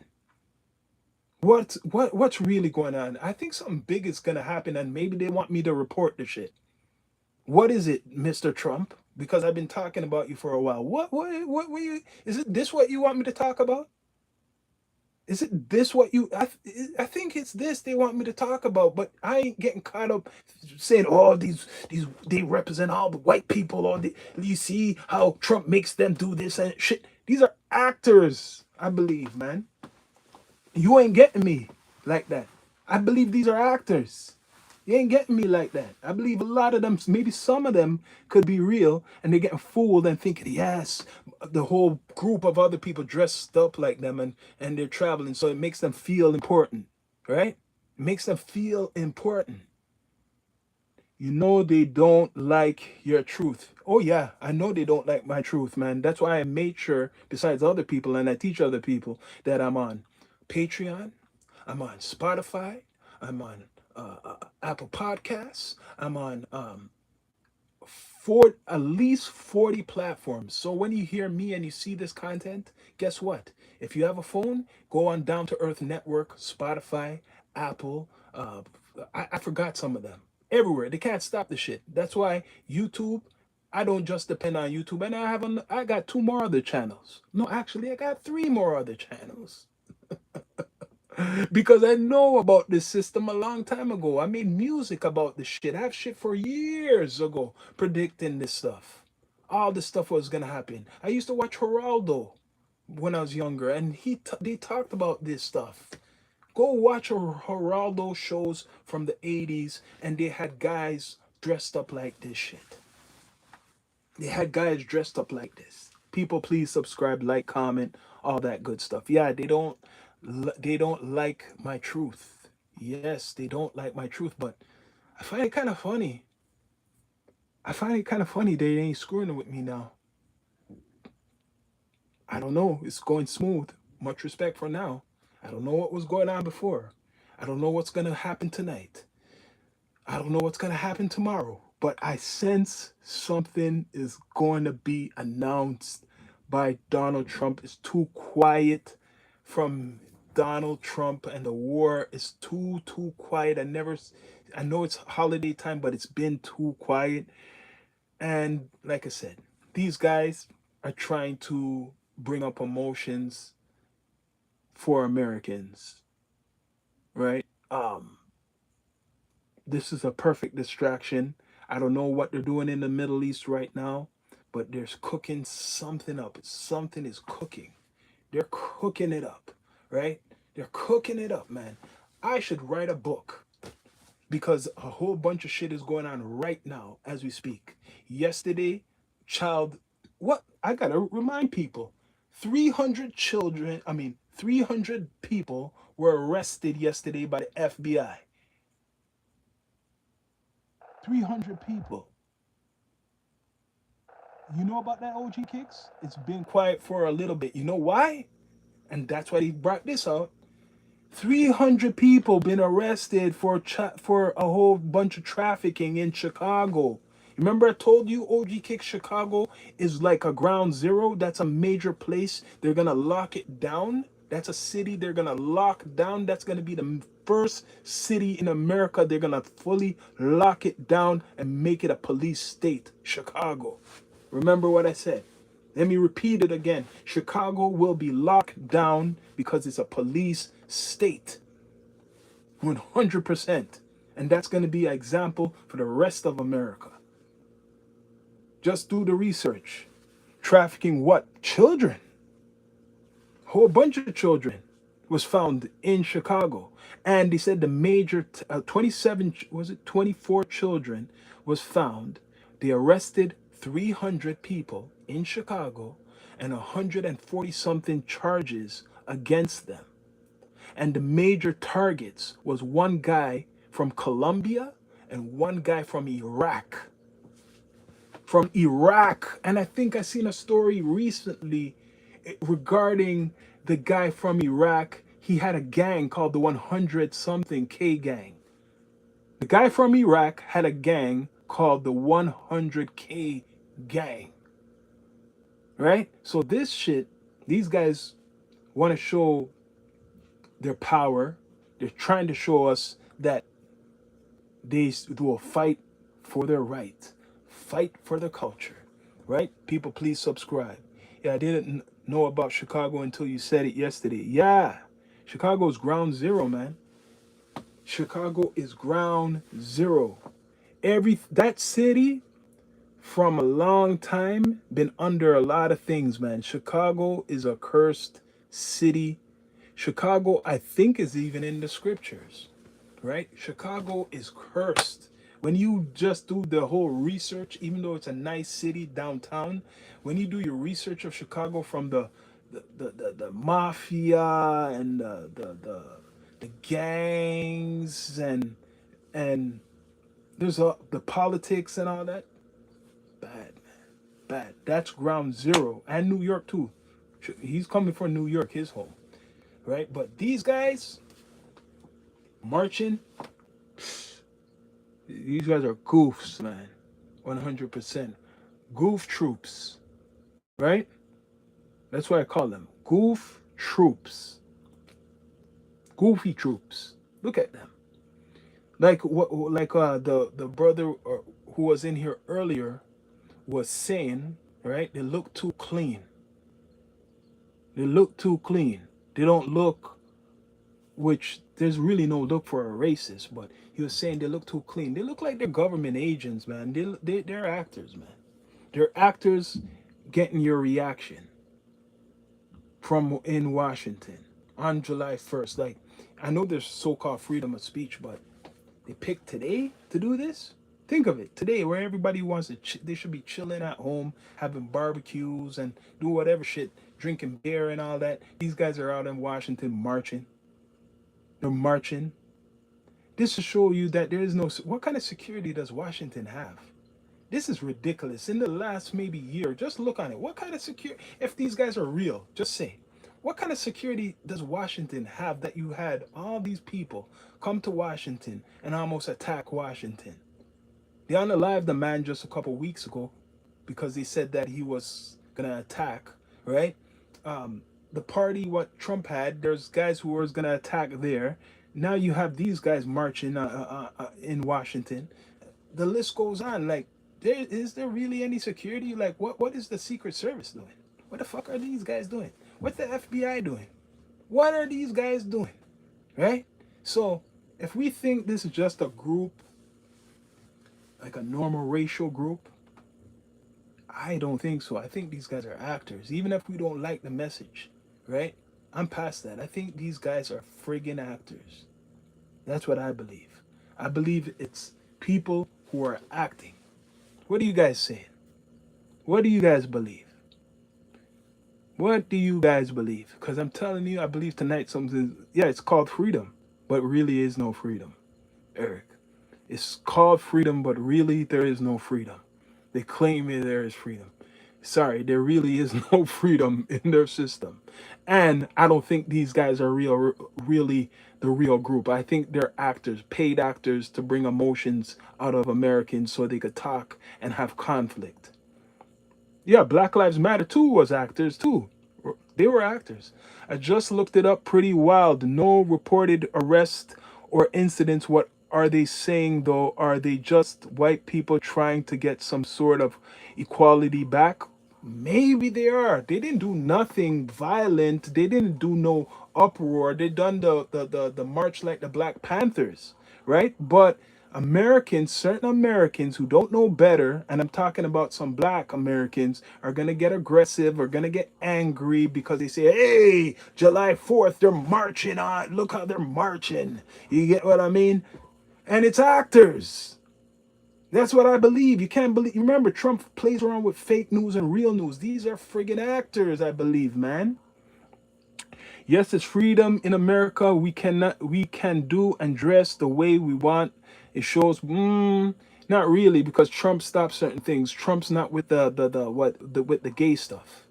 What's really going on? I think something big is gonna happen and maybe they want me to report the shit. What is it, Mr. Trump? Because I've been talking about you for a while. What were you? Is it this what you want me to talk about? Is it this what you? I think it's this they want me to talk about, but I ain't getting caught up saying, "Oh, these they represent all the white people." Or you see how Trump makes them do this and shit. These are actors, I believe, man. You ain't getting me like that. I believe these are actors. You ain't getting me like that. I believe a lot of them, maybe some of them could be real and they're getting fooled and thinking, yes, the whole group of other people dressed up like them and they're traveling. So it makes them feel important, right? It makes them feel important. You know they don't like your truth. Oh yeah, I know they don't like my truth, man. That's why I made sure, besides other people, and I teach other people that I'm on Patreon, I'm on Spotify, I'm on Apple Podcasts, I'm on for at least 40 platforms. So when you hear me and you see this content, guess what? If you have a phone, go on Down to Earth Network, Spotify, Apple. I forgot some of them. Everywhere. They can't stop the shit. That's why YouTube. I don't just depend on YouTube, and I got two more other channels. No, actually, I got three more other channels because I know about this system a long time ago. I made music about this shit. I have shit for years ago predicting this stuff. All this stuff was gonna happen. I used to watch Geraldo when I was younger, and they talked about this stuff. Go watch Geraldo shows from the 80s, and they had guys dressed up like this shit. They had guys dressed up like this. People, please subscribe, like, comment, all that good stuff. Yeah, they don't like my truth. Yes, they don't like my truth, but I find it kind of funny. I find it kind of funny they ain't screwing with me now. I don't know. It's going smooth. Much respect for now. I don't know what was going on before. I don't know what's gonna happen tonight. I don't know what's going to happen tomorrow, but I sense something is going to be announced by Donald Trump. It's too quiet from Donald Trump, and the war is too quiet. I know it's holiday time, but it's been too quiet. And like I said, these guys are trying to bring up emotions for Americans, right? This is a perfect distraction. I don't know what they're doing in the Middle East right now, but there's cooking something up. Something is cooking. They're cooking it up, right? They're cooking it up, man. I should write a book because a whole bunch of shit is going on right now as we speak. Yesterday, child, what? I gotta remind people 300 children, 300 people were arrested yesterday by the FBI. 300 people. You know about that, OG Kicks? It's been quiet for a little bit. You know why? And that's why he brought this out. 300 people been arrested for a whole bunch of trafficking in Chicago. Remember I told you OG Kick Chicago is like a ground zero? That's a major place. They're going to lock it down. That's a city they're going to lock down. That's going to be the first city in America they're going to fully lock it down and make it a police state. Chicago. Remember what I said. Let me repeat it again. Chicago will be locked down because it's a police state. 100%. And that's going to be an example for the rest of America. Just do the research. Trafficking what? Children. A whole bunch of children was found in Chicago. And they said the major 27, was it 24 children was found. They arrested 300 people in Chicago and 140 something charges against them. And the major targets was one guy from Colombia and one guy from Iraq. From Iraq. And I think I seen a story recently regarding the guy from Iraq. He had a gang called the 100 something K gang. The guy from Iraq had a gang called the 100K gang. Right? So this shit, these guys want to show their power. They're trying to show us that they will fight for their right, fight for their culture, right? People, please subscribe. Yeah, I didn't know about Chicago until you said it yesterday. Yeah, Chicago is ground zero, man. Chicago is ground zero. That city from a long time been under a lot of things, man. Chicago is a cursed city. Chicago, I think, is even in the scriptures, right? Chicago is cursed. When you just do the whole research, even though it's a nice city downtown, when you do your research of Chicago from the mafia and the gangs and there's the politics and all that, bad, man, bad. That's ground zero, and New York too. He's coming for New York, his home, right? But these guys marching, these guys are goofs, man. 100%. Goof troops, right? That's what I call them. Goof troops. Goofy troops. Look at them. Like what? Like the brother who was in here earlier was saying, right? They look too clean. They look too clean. They don't look, which there's really no look for a racist, but he was saying they look too clean. They look like they're government agents, man. They're actors, man. They're actors getting your reaction from in Washington on July 1st. Like, I know there's so-called freedom of speech, but they picked today to do this. Think of it today, where everybody wants to. They should be chilling at home, having barbecues and do whatever shit, drinking beer and all that. These guys are out in Washington marching. They're marching. This to show you that there is no. What kind of security does Washington have? This is ridiculous. In the last maybe year, just look on it. What kind of security? If these guys are real, just say, what kind of security does Washington have that you had all these people come to Washington and almost attack Washington? They unalived the man just a couple weeks ago because they said that he was gonna attack, right? The party what Trump had, there's guys who was gonna attack there. Now you have these guys marching in Washington. The list goes on. Like, there really any security? Like, what is the Secret Service doing? What the fuck are these guys doing? What the FBI doing? What are these guys doing? Right? So if we think this is just a group, like a normal racial group, I don't think so. I think these guys are actors, even if we don't like the message, right? I'm past that. I think these guys are friggin' actors. That's what I believe. I believe it's people who are acting. What are you guys saying? What do you guys believe? What do you guys believe? Because I'm telling you, I believe tonight something. Yeah, it's called freedom, but really is no freedom, Eric. It's called freedom, but really there is no freedom. They claim there is freedom. Sorry, there really is no freedom in their system. And I don't think these guys are really the real group. I think they're actors, paid actors to bring emotions out of Americans so they could talk and have conflict. Yeah, Black Lives Matter too was actors too. They were actors. I just looked it up, pretty wild. No reported arrest or incidents. What are they saying though? Are they just white people trying to get some sort of equality back? Maybe they are. They didn't do nothing violent. They didn't do no uproar. They done the march like the Black Panthers, right? But Americans, certain Americans who don't know better, and I'm talking about some black Americans, are gonna get aggressive, are gonna get angry because they say, hey, July 4th, they're marching on. Look how they're marching. You get what I mean? And it's actors. That's what I believe. You can't believe. Remember, Trump plays around with fake news and real news. These are friggin' actors, I believe, man. Yes, it's freedom in America. We can do and dress the way we want. It shows, not really, because Trump stopped certain things. Trump's not with with the gay stuff.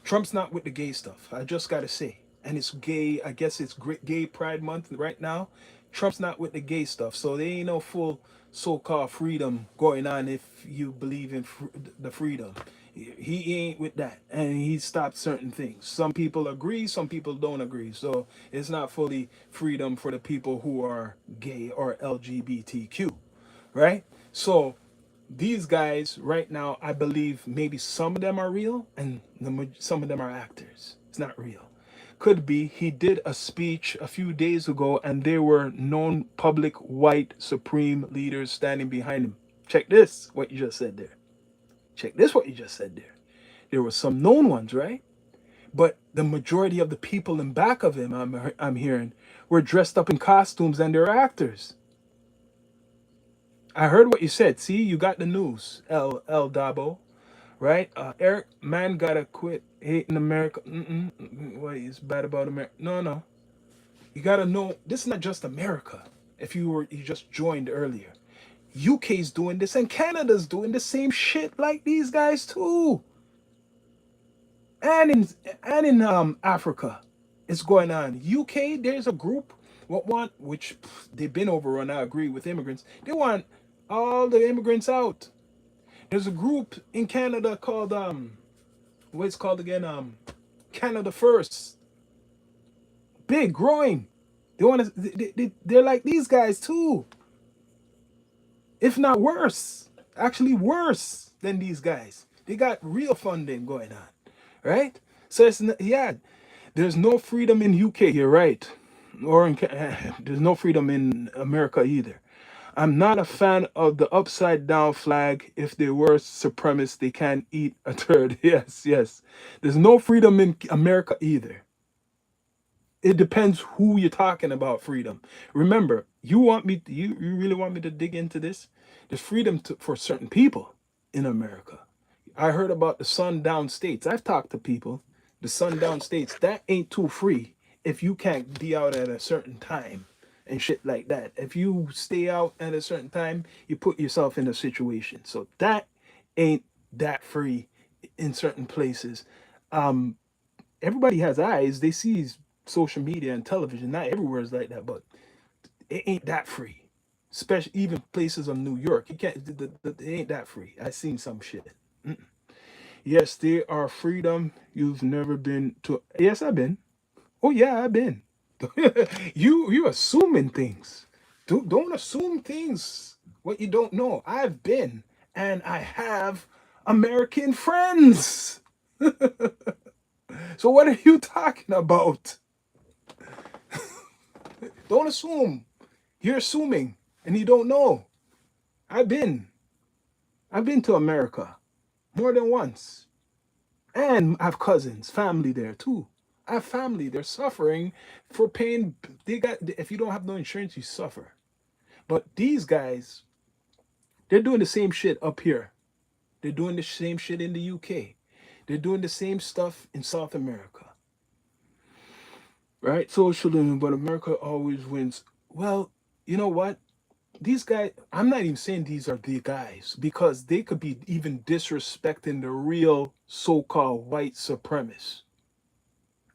Trump's not with the gay stuff. I just gotta say, and it's gay. I guess it's Gay Pride Month right now. Trump's not with the gay stuff, so there ain't no full so-called freedom going on if you believe in the freedom. He ain't with that, and he stopped certain things. Some people agree, some people don't agree. So it's not fully freedom for the people who are gay or LGBTQ, right? So these guys right now, I believe maybe some of them are real and some of them are actors. It's not real. Could be he did a speech a few days ago and there were known public white supreme leaders standing behind him. Check this, what you just said there. Check this, what you just said there. There were some known ones, right? But the majority of the people in back of him, I'm hearing, were dressed up in costumes and they're actors. I heard what you said. See, you got the news, El Dabo, right? Eric, man gotta quit hating America. What is bad about America? No, no. You gotta know this is not just America. If you just joined earlier, UK's doing this and Canada's doing the same shit like these guys too. And in Africa, it's going on. UK, there's a group what want which they've been overrun. I agree with immigrants. They want all the immigrants out. There's a group in Canada called what it's called again, Canada First. Big, growing. They want to. They're like these guys too, if not worse. actually worse than these guys. They got real funding going on, right? So yeah, there's no freedom in UK. You're right, or there's no freedom in America either. I'm not a fan of the upside down flag. If they were supremacists, they can't eat a turd. Yes, yes. There's no freedom in America either. It depends who you're talking about freedom. Remember, you really want me to dig into this? There's freedom for certain people in America. I heard about the sundown states. I've talked to people. The sundown states, that ain't too free if you can't be out at a certain time and shit like that. If you stay out at a certain time, you put yourself in a situation. So that ain't that free in certain places. Um, Everybody has eyes. They see social media and television. Not everywhere is like that, but it ain't that free. Especially even places of New York. You can't. It ain't that free. I seen some shit. Yes, there are freedom. You've never been to. Yes, I've been. Oh yeah, I've been. You assuming things. Don't assume things what you don't know. I've been, and I have American friends. So what are you talking about? Don't assume. You're assuming, and you don't know. I've been. I've been to America more than once. And I have cousins, family there too. I have family. They're suffering for paying. They got. If you don't have no insurance, you suffer. But these guys, they're doing the same shit up here. They're doing the same shit in the UK. They're doing the same stuff in South America, right? Socialism, but America always wins. Well, you know what? These guys, I'm not even saying these are the guys because they could be even disrespecting the real so-called white supremacists.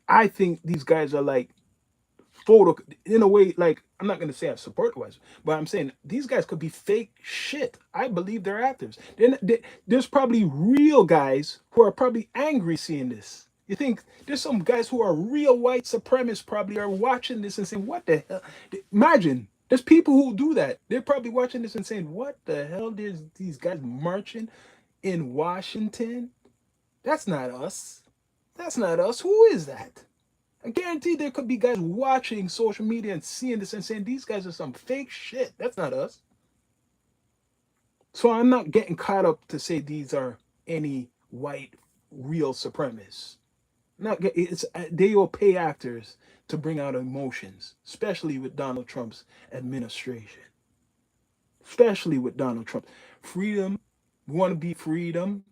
I think these guys are like photo in a way. Like, I'm not going to say I support wise, but I'm saying these guys could be fake shit. I believe they're actors. There's probably real guys who are probably angry seeing this. You think there's some guys who are real white supremacists probably are watching this and saying, what the hell? Imagine there's people who do that. They're probably watching this and saying, what the hell? There's these guys marching in Washington. That's not us. That's not us. Who is that? I guarantee there could be guys watching social media and seeing this and saying these guys are some fake shit. That's not us. So I'm not getting caught up to say these are any white real supremacists. Not it's they will pay actors to bring out emotions, especially with Donald Trump's administration. Especially with Donald Trump. Freedom, we want to be freedom.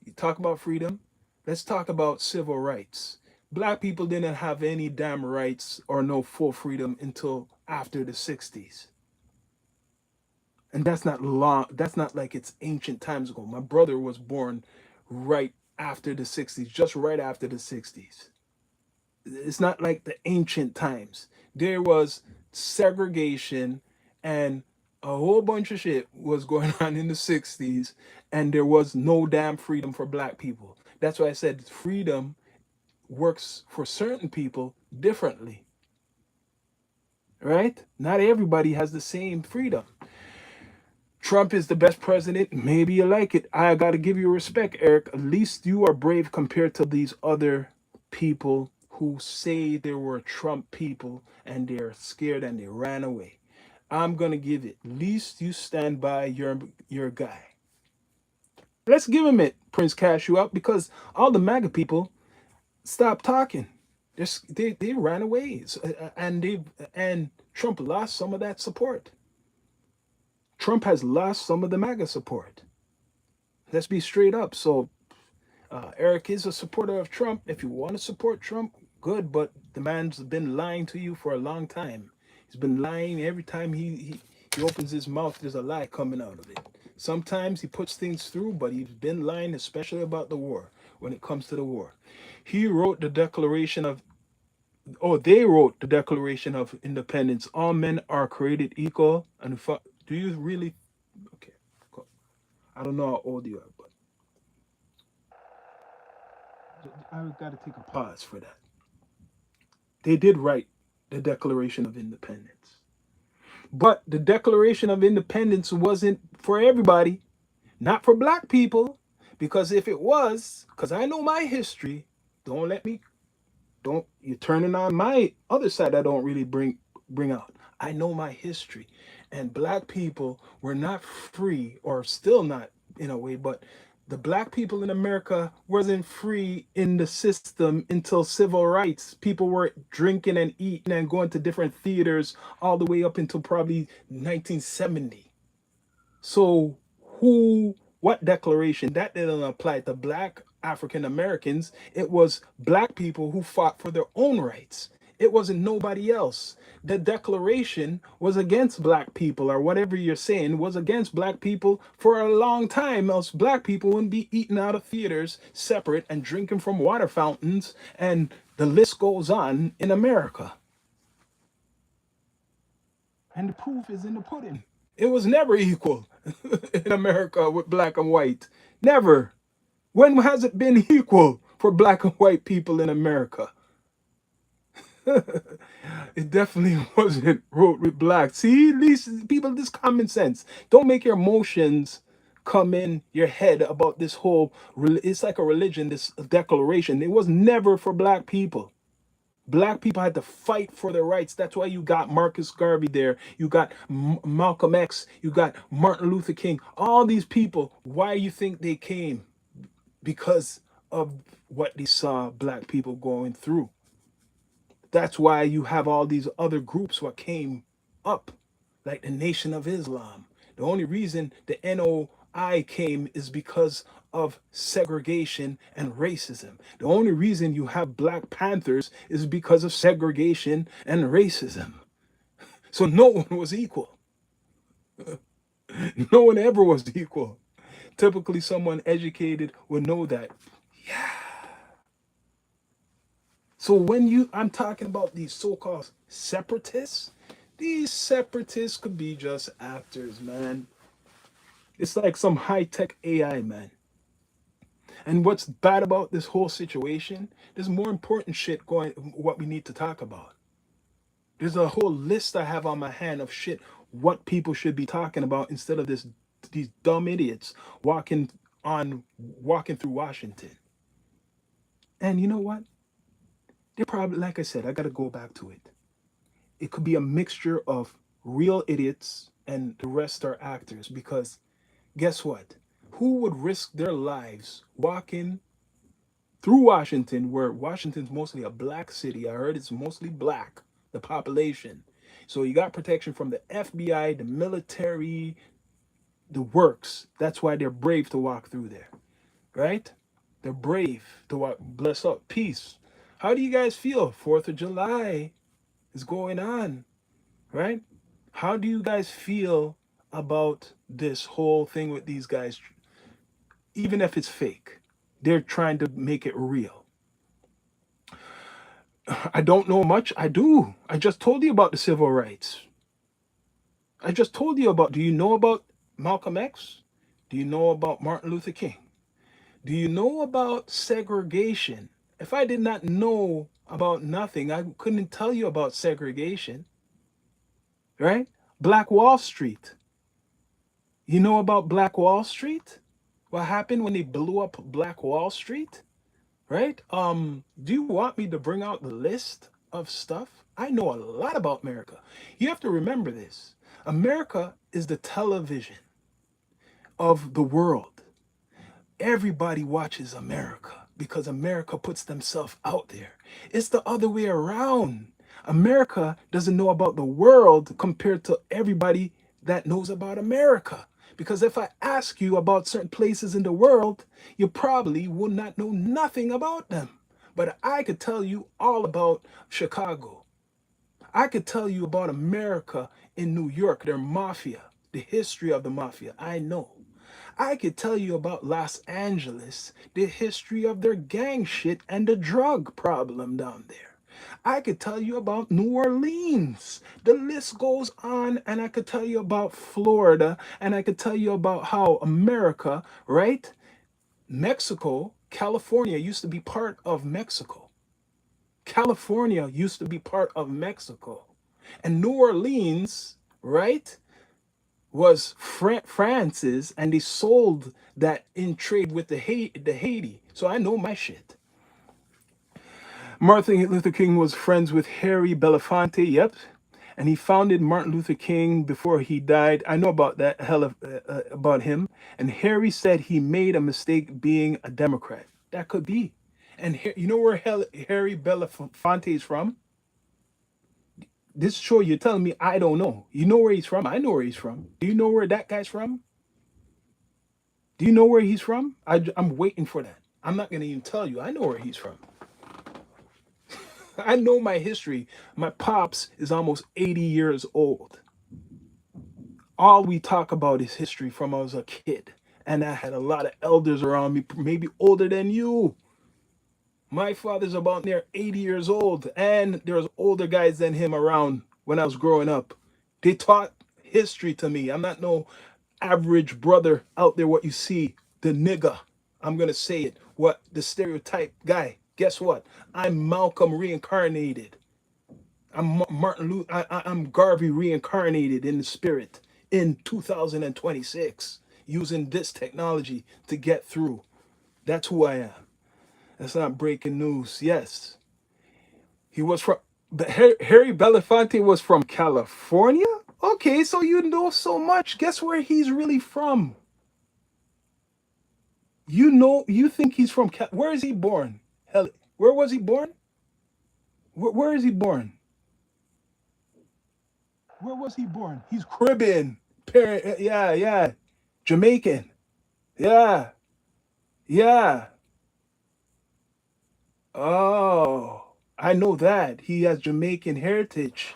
You talk about freedom. Let's talk about civil rights. Black people didn't have any damn rights or no full freedom until after the 60s. And that's not long, that's not like it's ancient times ago. My brother was born right after the 60s, just right after the 60s. It's not like the ancient times. There was segregation and a whole bunch of shit was going on in the 60s, and there was no damn freedom for black people. That's why I said freedom works for certain people differently, right? Not everybody has the same freedom. Trump is the best president. Maybe you like it. I got to give you respect, Eric. At least you are brave compared to these other people who say they were Trump people and they're scared and they ran away. I'm going to give it. At least you stand by your guy. Let's give him it, Prince Cashew out, because all the MAGA people stopped talking. They ran away, and Trump lost some of that support. Trump has lost some of the MAGA support. Let's be straight up. So Eric is a supporter of Trump. If you want to support Trump, good. But the man's been lying to you for a long time. He's been lying every time he opens his mouth. There's a lie coming out of it. Sometimes he puts things through, but he's been lying, especially about the war. When it comes to the war, he wrote the Declaration of. Oh, they wrote the Declaration of Independence. All men are created equal. And do you really? Okay, cool. I don't know how old you are, but I've got to take a pause for that. They did write the Declaration of Independence. But the Declaration of Independence wasn't for everybody. Not for black people, because if it was, because I know my history, don't let me, don't, you're turning on my other side I don't really bring out. I know my history. And black people were not free, or still not in a way, but the black people in America wasn't free in the system until civil rights. People were drinking and eating and going to different theaters all the way up until probably 1970. So who, what declaration? That didn't apply to black African Americans. It was black people who fought for their own rights. It wasn't nobody else. The declaration was against black people, or whatever you're saying, was against black people for a long time. Else black people wouldn't be eating out of theaters separate and drinking from water fountains, and the list goes on in America. And the proof is in the pudding. It was never equal in America with black and white. Never. When has it been equal for black and white people in America? It definitely wasn't wrote with black. See, at least people, this common sense. Don't make your emotions come in your head about this whole. It's like a religion. This declaration. It was never for black people. Black people had to fight for their rights. That's why you got Marcus Garvey there. You got Malcolm X. You got Martin Luther King. All these people. Why you think they came? Because of what they saw black people going through. That's why you have all these other groups what came up, like the Nation of Islam. The only reason the NOI came is because of segregation and racism. The only reason you have Black Panthers is because of segregation and racism. So no one was equal. No one ever was equal. Typically, someone educated would know that. So when I'm talking about these so-called separatists, these separatists could be just actors, man. It's like some high-tech AI, man. And what's bad about this whole situation, there's more important shit going, what we need to talk about. There's a whole list I have on my hand of shit, what people should be talking about instead of these dumb idiots walking through Washington. And you know what? They're probably, like I said, I got to go back to it. It could be a mixture of real idiots and the rest are actors, because guess what? Who would risk their lives walking through Washington, where Washington's mostly a black city? I heard it's mostly black, the population. So you got protection from the FBI, the military, the works. That's why they're brave to walk through there, right? They're brave to walk. Bless up, peace. How do you guys feel? 4th of July is going on, right? How do you guys feel about this whole thing with these guys? Even if it's fake, they're trying to make it real. I don't know much. I do. I just told you about the civil rights. I just told you about. Do you know about Malcolm X? Do you know about Martin Luther King? Do you know about segregation? If I did not know about nothing, I couldn't tell you about segregation, right? Black Wall Street. You know about Black Wall Street? What happened when they blew up Black Wall Street? Right? Do you want me to bring out the list of stuff? I know a lot about America. You have to remember this. America is the television of the world. Everybody watches America because America puts themselves out there. It's the other way around. America doesn't know about the world compared to everybody that knows about America. Because if I ask you about certain places in the world, you probably will not know nothing about them. But I could tell you all about Chicago. I could tell you about America in New York, their mafia, the history of the mafia. I know. I could tell you about Los Angeles, the history of their gang shit and the drug problem down there. I could tell you about New Orleans. The list goes on, and I could tell you about Florida, and I could tell you about how America, right? Mexico, California used to be part of Mexico. California used to be part of Mexico. And New Orleans, right? was France's, and they sold that in trade with the Haiti. So I know my shit. Martin Luther King was friends with Harry Belafonte. Yep. And he founded Martin Luther King before he died. I know about that hell of about him. And Harry said he made a mistake being a Democrat. That could be. And you know where Harry Belafonte is from? This show you're telling me I don't know. You know where he's from? I know where he's from. Do you know where that guy's from? Do you know where he's from? I'm waiting for that. I'm not going to even tell you. I know where he's from. I know my history. My pops is almost 80 years old. All we talk about is history from I was a kid. And I had a lot of elders around me, maybe older than you. My father's about near 80 years old, and there's older guys than him around when I was growing up. They taught history to me. I'm not no average brother out there, what you see, the nigga. I'm going to say it. What the stereotype guy. Guess what? I'm Malcolm reincarnated. I'm Martin Luther. I'm Garvey reincarnated in the spirit in 2026 using this technology to get through. That's who I am. That's not breaking news. Yes, he was from. But Harry Belafonte was from California. Okay, so you know so much. Guess where he's really from? You know, you think he's from. Where is he born? Hell, where was he born? Where is he born? Where was he born? He's Caribbean. Parent, yeah, yeah. Jamaican. Yeah, yeah. Oh, I know that. He has Jamaican heritage.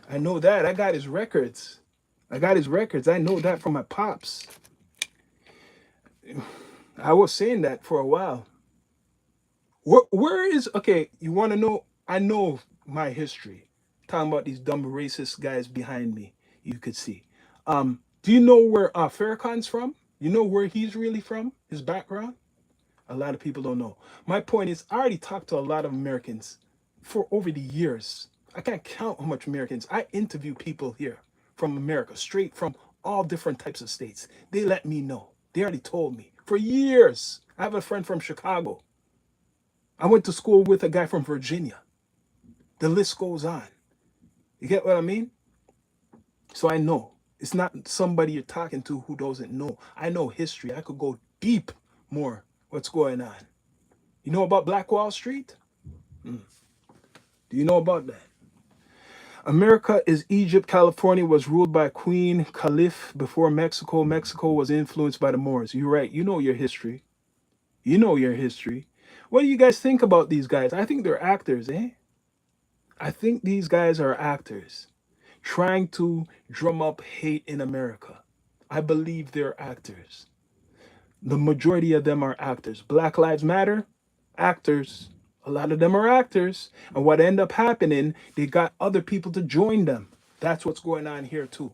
I know that. I got his records. I got his records. I know that from my pops. I was saying that for a while. Where is okay? You want to know? I know my history. Talking about these dumb racist guys behind me. You could see. Do you know where Farrakhan's from? You know where he's really from? His background? A lot of people don't know. My point is, I already talked to a lot of Americans for over the years. I can't count how much Americans. I interview people here from America, straight from all different types of states. They let me know. They already told me for years. I have a friend from Chicago. I went to school with a guy from Virginia. The list goes on. You get what I mean? So I know. It's not somebody you're talking to who doesn't know. I know history. I could go deep more what's going on. You know about Black Wall Street? Do you know about that? America is Egypt. California was ruled by Queen Caliph before Mexico. Mexico was influenced by the Moors. You're right. You know your history. You know your history. What do you guys think about these guys? I think they're actors, eh? I think these guys are actors trying to drum up hate in America. I believe they're actors. The majority of them are actors. Black Lives Matter, actors. A lot of them are actors. And what end up happening, they got other people to join them. That's what's going on here too.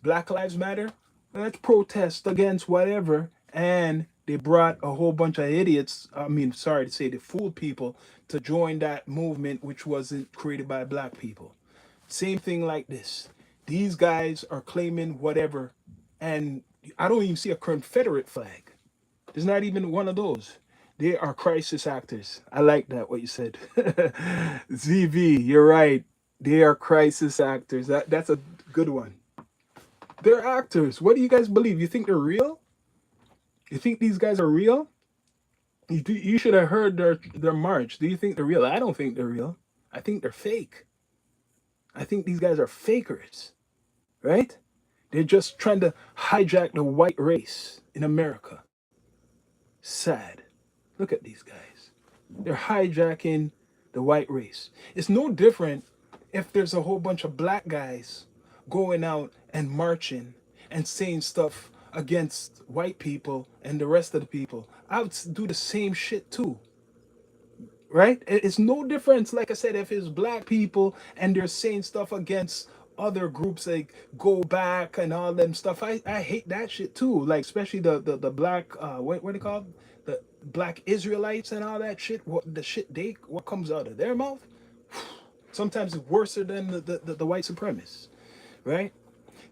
Black Lives Matter, let's protest against whatever. And they brought a whole bunch of idiots, I mean, sorry to say, they fooled people to join that movement, which wasn't created by black people. Same thing like this. These guys are claiming whatever. And I don't even see a Confederate flag. There's not even one of those. They are crisis actors. I like that, what you said. ZV, you're right. They are crisis actors. That's a good one. They're actors. What do you guys believe? You think they're real? You think these guys are real? You should have heard their march. Do you think they're real? I don't think they're real. I think they're fake. I think these guys are fakers, right? They're just trying to hijack the white race in America. Sad. Look at these guys. They're hijacking the white race. It's no different if there's a whole bunch of black guys going out and marching and saying stuff against white people and the rest of the people. I would do the same shit too, right? It's no difference, like I said, if it's black people and they're saying stuff against other groups like go back and all them stuff. I hate that shit too. Like especially the black what they call the black Israelites and all that shit. What the shit they what comes out of their mouth? Sometimes it's worse than the white supremacists, right?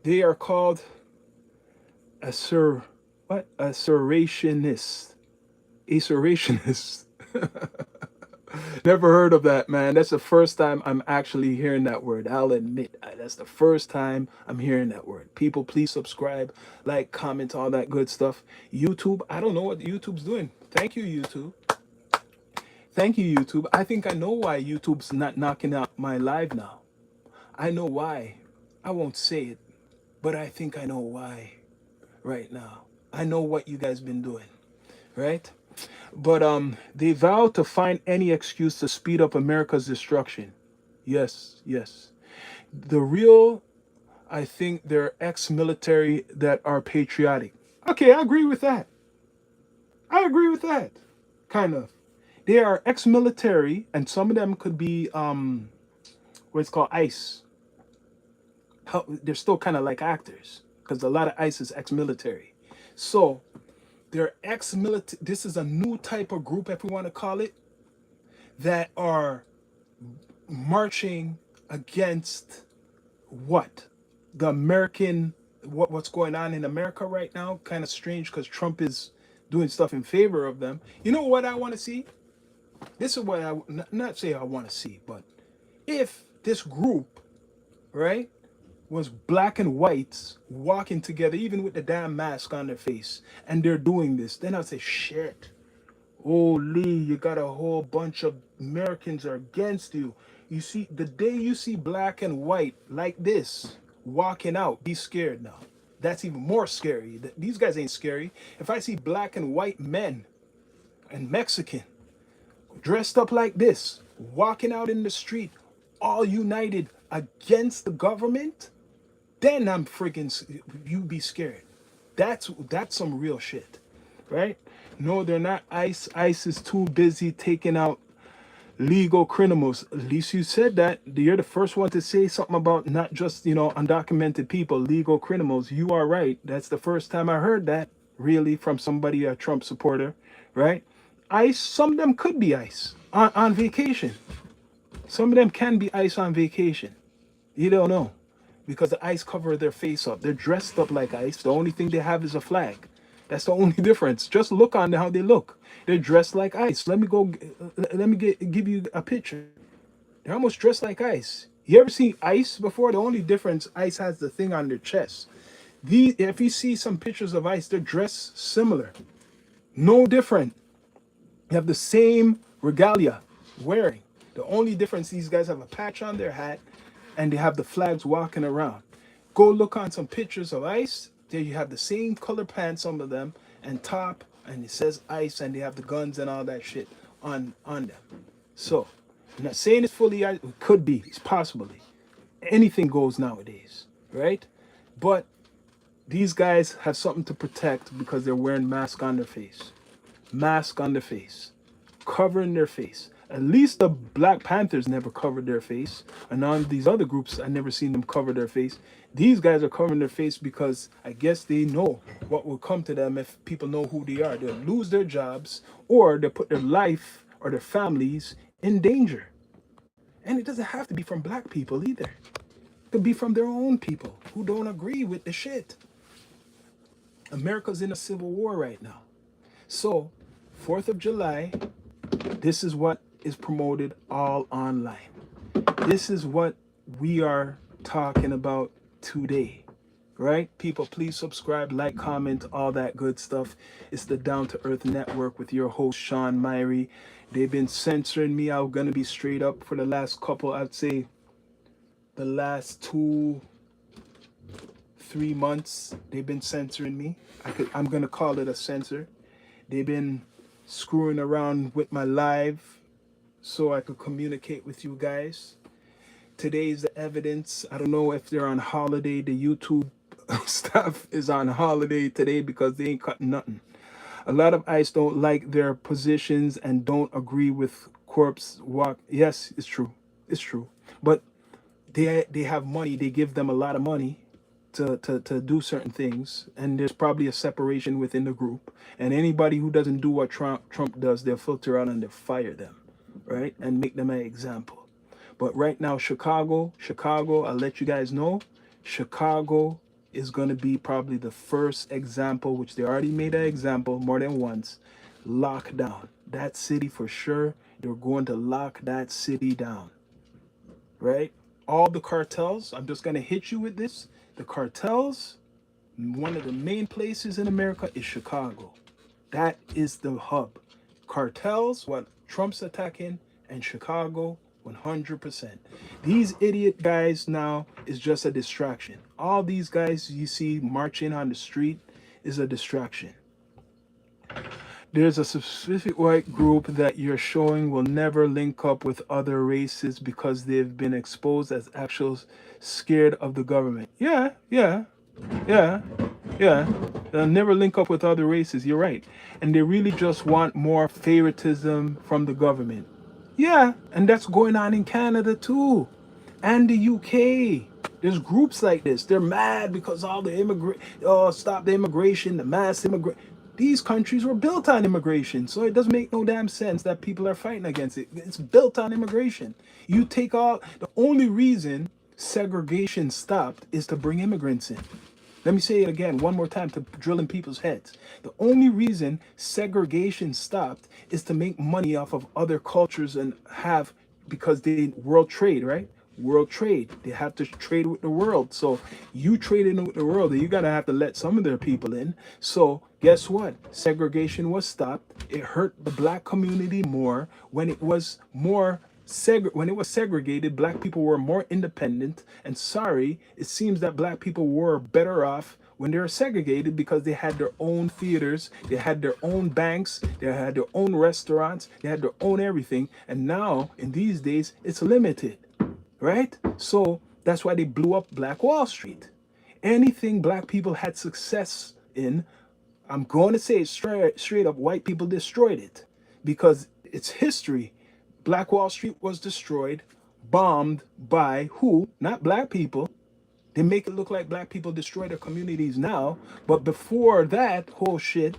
They are called assur what? Asserationists. Asserationists. Never heard of that, man. That's the first time I'm actually hearing that word. I'll admit that's the first time I'm hearing that word. People, please subscribe, like, comment, all that good stuff. YouTube, I don't know what YouTube's doing. Thank you, YouTube. Thank you, YouTube. I think I know why YouTube's not knocking out my live now. I know why. I won't say it, but I think I know why right now. I know what you guys been doing, right? But they vow to find any excuse to speed up America's destruction. Yes, yes. The real, I think they're ex-military that are patriotic. Okay, I agree with that. I agree with that. Kind of. They are ex-military, and some of them could be what's called ICE. They're still kind of like actors because a lot of ICE is ex-military. So they're ex-military. This is a new type of group, if we want to call it, that are marching against what the American what's going on in America right now. Kind of strange because Trump is doing stuff in favor of them. You know what I want to see? This is what not say I want to see, but if this group, right, was black and whites walking together, even with the damn mask on their face, and they're doing this, then I'd say, shit, holy, you got a whole bunch of Americans are against you. You see, the day you see black and white like this walking out, be scared now. That's even more scary. These guys ain't scary. If I see black and white men and Mexican dressed up like this, walking out in the street, all united against the government, then I'm freaking, you be scared. That's some real shit, right? No, they're not ICE. ICE is too busy taking out legal criminals. At least you said that. You're the first one to say something about not just, undocumented people, legal criminals. You are right. That's the first time I heard that, really, from somebody, a Trump supporter, right? ICE, some of them could be ICE on vacation. Some of them can be ICE on vacation. You don't know. Because the ICE cover their face up. They're dressed up like ICE. The only thing they have is a flag. That's the only difference. Just look on how they look. They're dressed like ICE. Give you a picture. They're almost dressed like ICE. You ever seen ICE before? The only difference, ICE has the thing on their chest. If you see some pictures of ICE, they're dressed similar. No different. You have the same regalia wearing. The only difference, these guys have a patch on their hat and they have the flags walking around. Go look on some pictures of ICE. There you have the same color pants, some of them, and top, and it says ICE, and they have the guns and all that shit on them. So, I'm not saying it's fully ICE. It could be. It's possibly. Anything goes nowadays, right? But these guys have something to protect because they're wearing mask on their face. Mask on their face. Covering their face. At least the Black Panthers never covered their face. And on these other groups, I never seen them cover their face. These guys are covering their face because I guess they know what will come to them if people know who they are. They'll lose their jobs or they'll put their life or their families in danger. And it doesn't have to be from black people either. It could be from their own people who don't agree with the shit. America's in a civil war right now. So, 4th of July, this is what is promoted all online. This is what we are talking about today, right? People, please subscribe, like, comment, all that good stuff. It's the Down to Earth Network with your host, Sean Myrie. They've been censoring me. I'm going to be straight up for the last couple, I'd say the last 2-3 months. They've been censoring me. I'm going to call it a censor. They've been screwing around with my live so I could communicate with you guys. Today's the evidence. I don't know if they're on holiday. The YouTube staff is on holiday today because they ain't cutting nothing. A lot of ICE don't like their positions and don't agree with corpse walk. Yes, it's true. It's true. But they have money. They give them a lot of money to do certain things, and there's probably a separation within the group, and anybody who doesn't do what Trump does, they'll filter out and they'll fire them, right, and make them an example. But right now, Chicago, I'll let you guys know, Chicago is going to be probably the first example, which they already made an example more than once. Lockdown that city for sure. They're going to lock that city down, right? All the cartels, I'm just going to hit you with this. The cartels, one of the main places in America is Chicago. That is the hub. Cartels, what Trump's attacking, and Chicago, 100%. These idiot guys now is just a distraction. All these guys you see marching on the street is a distraction. There's a specific white group that you're showing will never link up with other races because they've been exposed as actual scared of the government. Yeah, yeah. They'll never link up with other races. You're right. And they really just want more favoritism from the government. Yeah, and that's going on in Canada too, and the UK. There's groups like this. They're mad because all the stop the immigration, the mass immigration. These countries were built on immigration, so it doesn't make no damn sense that people are fighting against it. It's built on immigration. You take all the only reason segregation stopped is to bring immigrants in. Let me say it again one more time to drill in people's heads. The only reason segregation stopped is to make money off of other cultures and have, because they world trade, right? World trade. They have to trade with the world. So you trading with the world, you gotta have to let some of their people in. So guess what? Segregation was stopped. It hurt the black community more when it was more when it was segregated. Black people were more independent, and sorry, it seems that black people were better off when they were segregated because they had their own theaters, they had their own banks, they had their own restaurants, they had their own everything. And now in these days it's limited, right? So that's why they blew up Black Wall Street. Anything black people had success in, I'm going to say it straight up, white people destroyed it because it's history. Black Wall Street was destroyed, bombed by who? Not black people. They make it look like black people destroy their communities now, but before that whole shit,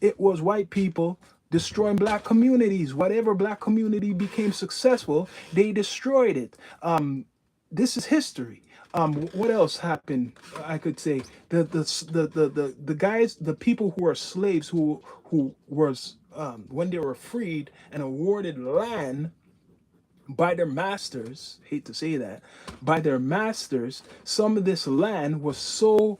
it was white people destroying black communities. Whatever black community became successful, they destroyed it. This is history. What else happened? I could say the guys, the people who are slaves, who was when they were freed and awarded land by their masters, hate to say that, by their masters, some of this land was so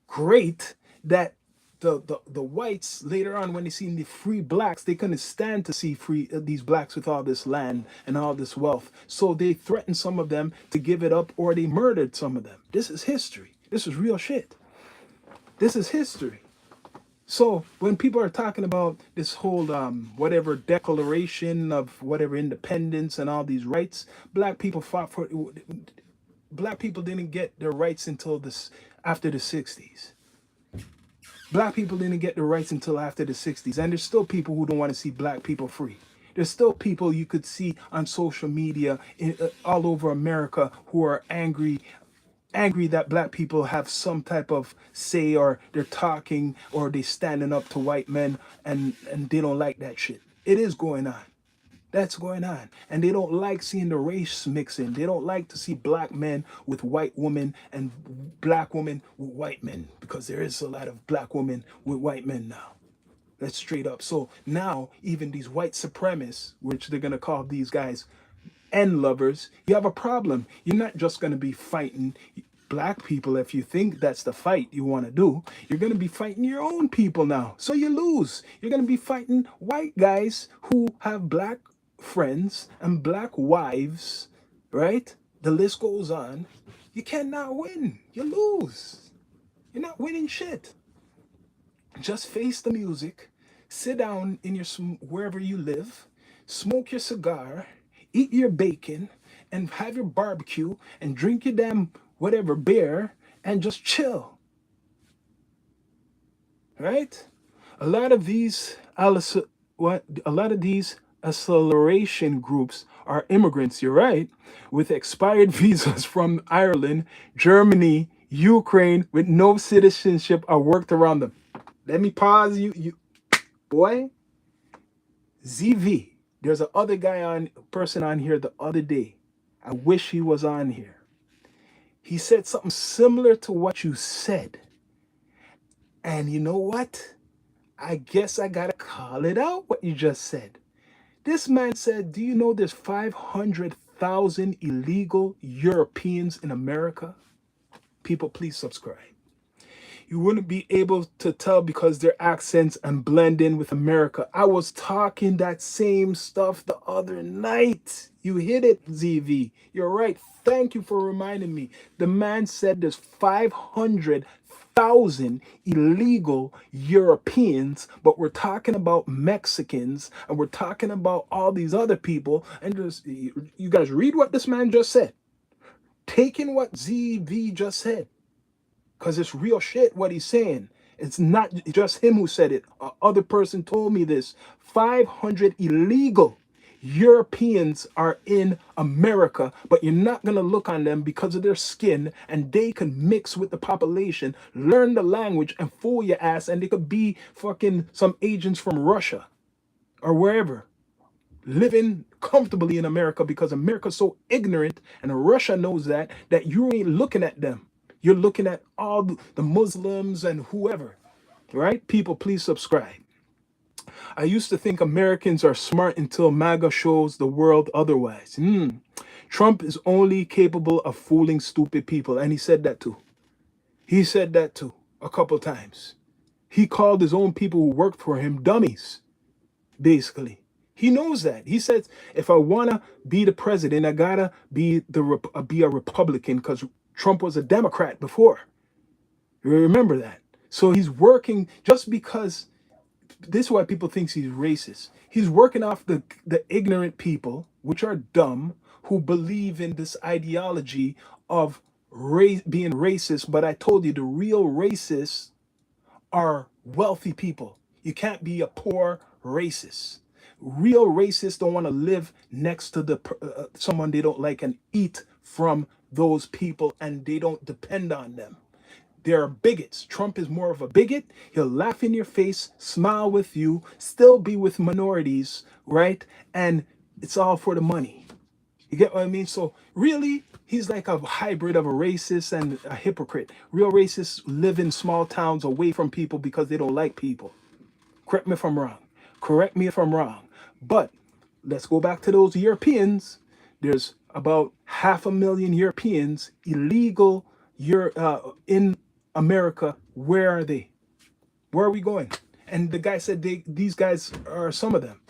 great that the whites later on, when they seen the free blacks, they couldn't stand to see free these blacks with all this land and all this wealth, so they threatened some of them to give it up, or they murdered some of them. This is history. This is real shit. This is history. So when people are talking about this whole whatever declaration of whatever independence and all these rights, black people fought for. Black people didn't get their rights until this after the 60s. Black people didn't get their rights until after the 60s, and there's still people who don't want to see black people free. There's still people you could see on social media all over America who are angry that black people have some type of say, or they're talking, or they standing up to white men, and they don't like that shit. It is going on. That's going on. And they don't like seeing the race mixing. They don't like to see black men with white women and black women with white men, because there is a lot of black women with white men now. That's straight up. So now even these white supremacists, which they're going to call these guys and lovers, you have a problem. You're not just going to be fighting black people. If you think that's the fight you want to do, you're going to be fighting your own people now. So you lose. You're going to be fighting white guys who have black friends and black wives, right? The list goes on. You cannot win. You lose. You're not winning shit. Just face the music, sit down in your wherever you live, smoke your cigar, eat your bacon, and have your barbecue, and drink your damn whatever beer, and just chill. Right? A lot of these a lot of these acceleration groups are immigrants, you're right, with expired visas from Ireland, Germany, Ukraine, with no citizenship, are worked around them. Let me pause you boy. ZV. There's a other guy on person on here the other day. I wish he was on here. He said something similar to what you said. And you know what? I guess I gotta call it out what you just said. This man said, do you know there's 500,000 illegal Europeans in America? People, please subscribe. You wouldn't be able to tell because their accents and blend in with America. I was talking that same stuff the other night. You hit it, ZV. You're right. Thank you for reminding me. The man said there's 500,000 illegal Europeans, but we're talking about Mexicans and we're talking about all these other people. And just, you guys read what this man just said. Taking what ZV just said, because it's real shit what he's saying. It's not just him who said it. A other person told me this. 500 illegal Europeans are in America, but you're not going to look on them because of their skin, and they can mix with the population, learn the language, and fool your ass, and they could be fucking some agents from Russia or wherever, living comfortably in America because America's so ignorant, and Russia knows that you ain't looking at them. You're looking at all the Muslims and whoever, right? People, please subscribe. I used to think Americans are smart until MAGA shows the world otherwise. Trump is only capable of fooling stupid people. And he said that too. He said that too a couple times. He called his own people who worked for him dummies, basically. He knows that. He says, if I want to be the president, I got to be a Republican, because Trump was a Democrat before. You remember that. So he's working just because, this is why people think he's racist. He's working off the ignorant people, which are dumb, who believe in this ideology of being racist. But I told you, the real racists are wealthy people. You can't be a poor racist. Real racists don't want to live next to someone they don't like and eat from those people, and they don't depend on them. They're bigots. Trump is more of a bigot. He'll laugh in your face, smile with you, still be with minorities, right? And it's all for the money. You get what I mean? So really, he's like a hybrid of a racist and a hypocrite. Real racists live in small towns away from people because they don't like people. Correct me if I'm wrong. Correct me if I'm wrong. But let's go back to those Europeans. There's about 500,000 Europeans illegal in America. Where are they? Where are we going? And the guy said these guys are some of them.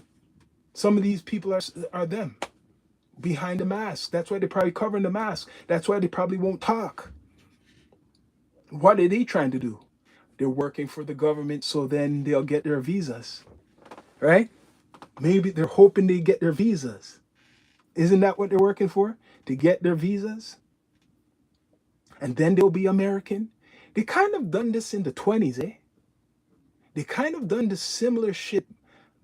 Some of these people are them behind the mask. That's why they're probably covering the mask. That's why they probably won't talk. What are they trying to do? They're working for the government so then they'll get their visas, right? Maybe they're hoping they get their visas. Isn't that what they're working for? To get their visas? And then they'll be American? They kind of done this in the 20s, eh? They kind of done this similar shit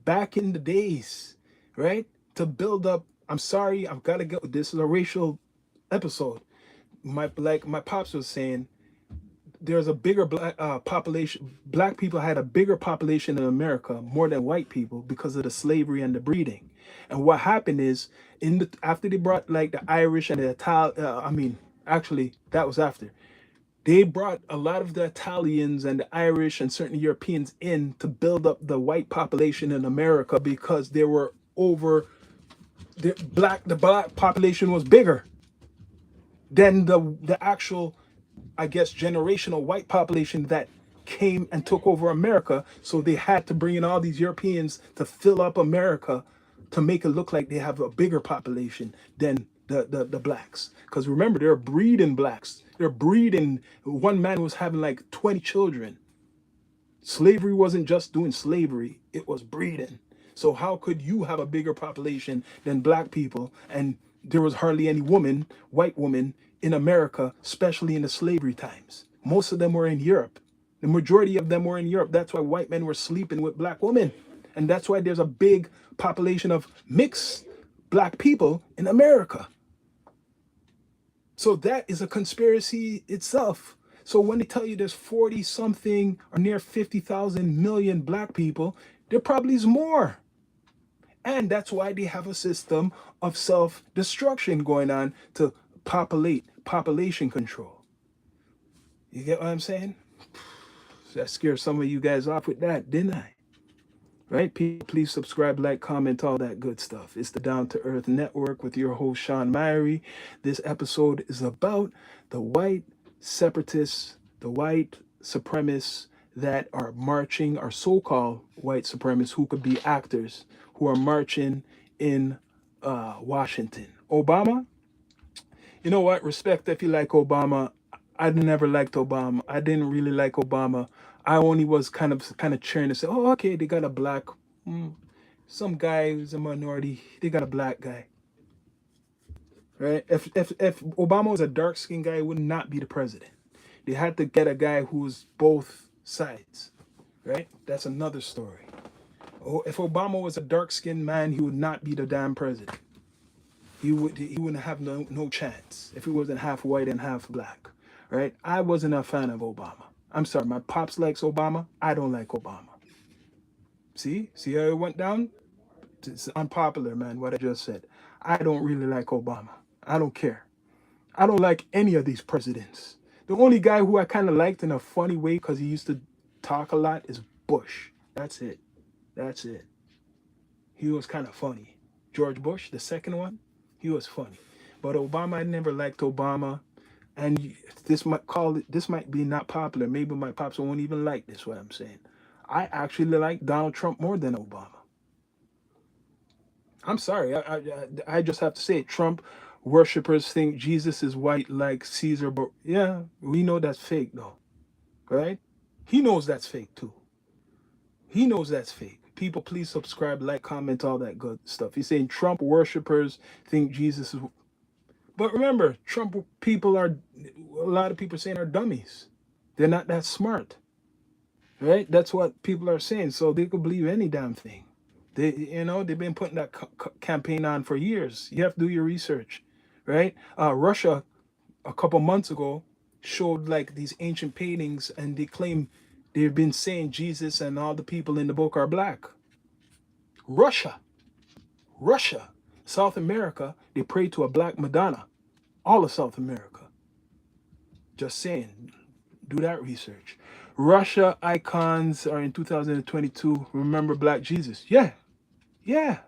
back in the days, right? To build up. I'm sorry, I've got to go. This is a racial episode. My pops was saying, there's a bigger black population. Black people had a bigger population in America more than white people because of the slavery and the breeding. And what happened is, after they brought like the Irish and the Italian, actually that was after. They brought a lot of the Italians and the Irish and certain Europeans in to build up the white population in America because they were the black population was bigger than the actual, I guess, generational white population that came and took over America. So they had to bring in all these Europeans to fill up America to make it look like they have a bigger population than the blacks. Because remember, they're breeding blacks. They're breeding. One man was having like 20 children. Slavery wasn't just doing slavery, it was breeding. So how could you have a bigger population than black people? And there was hardly any white woman in America, especially in the slavery times. Most of them were in Europe. The majority of them were in Europe. That's why white men were sleeping with black women. And that's why there's a big population of mixed black people in America. So that is a conspiracy itself. So when they tell you there's 40 something or near 50,000 million black people, there probably is more. And that's why they have a system of self-destruction going on to population control. You get what I'm saying? That scared some of you guys off with that, didn't I? Right? People, please subscribe, like, comment, all that good stuff. It's the Down to Earth Network with your host, Sean Myrie. This episode is about the white separatists, the white supremacists that are marching, or so called white supremacists who could be actors, who are marching in Washington. Obama, you know what? Respect if you like Obama. I never liked Obama. I didn't really like Obama. I only was kind of cheering to say, oh, okay, they got a black, mm, some guy who's a minority. They got a black guy, right? If Obama was a dark skinned guy, he would not be the president. They had to get a guy who's both sides, right? That's another story. Oh, if Obama was a dark skinned man, he would not be the damn president. He wouldn't have no chance if he wasn't half white and half black, right? I wasn't a fan of Obama. I'm sorry, my pops likes Obama. I don't like Obama. See how it went down? It's unpopular, man. What I just said. I don't really like Obama. I don't care. I don't like any of these presidents. The only guy who I kind of liked in a funny way because he used to talk a lot is Bush. That's it. That's it. He was kind of funny. George Bush, the second one, he was funny. But Obama, I never liked Obama. And this might be not popular. Maybe my pops won't even like this, what I'm saying. I actually like Donald Trump more than Obama. I'm sorry. I just have to say it. Trump worshippers think Jesus is white like Caesar. But yeah, we know that's fake though. Right? He knows that's fake too. He knows that's fake. People, please subscribe, like, comment, all that good stuff. He's saying Trump worshippers think Jesus is. But remember, Trump people are, a lot of people saying are dummies. They're not that smart. Right? That's what people are saying. So they could believe any damn thing. They've been putting that campaign on for years. You have to do your research. Right? Russia, a couple months ago, showed like these ancient paintings and they claim they've been saying Jesus and all the people in the book are black. Russia, South America, they pray to a black Madonna. All of South America. Just saying, do that research. Russia icons are in 2022. Remember Black Jesus? Yeah, yeah,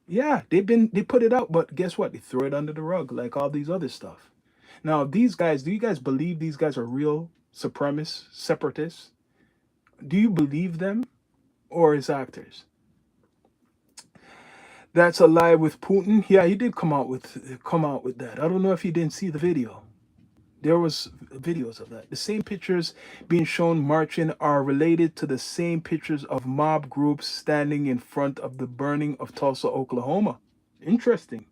yeah. They put it out, but guess what? They throw it under the rug like all these other stuff. Now, these guys, do you guys believe these guys are real supremacists, separatists? Do you believe them or as actors? That's a lie with Putin. Yeah, he did come out with that. I don't know if you didn't see the video. There was videos of that. The same pictures being shown marching are related to the same pictures of mob groups standing in front of the burning of Tulsa, Oklahoma. Interesting.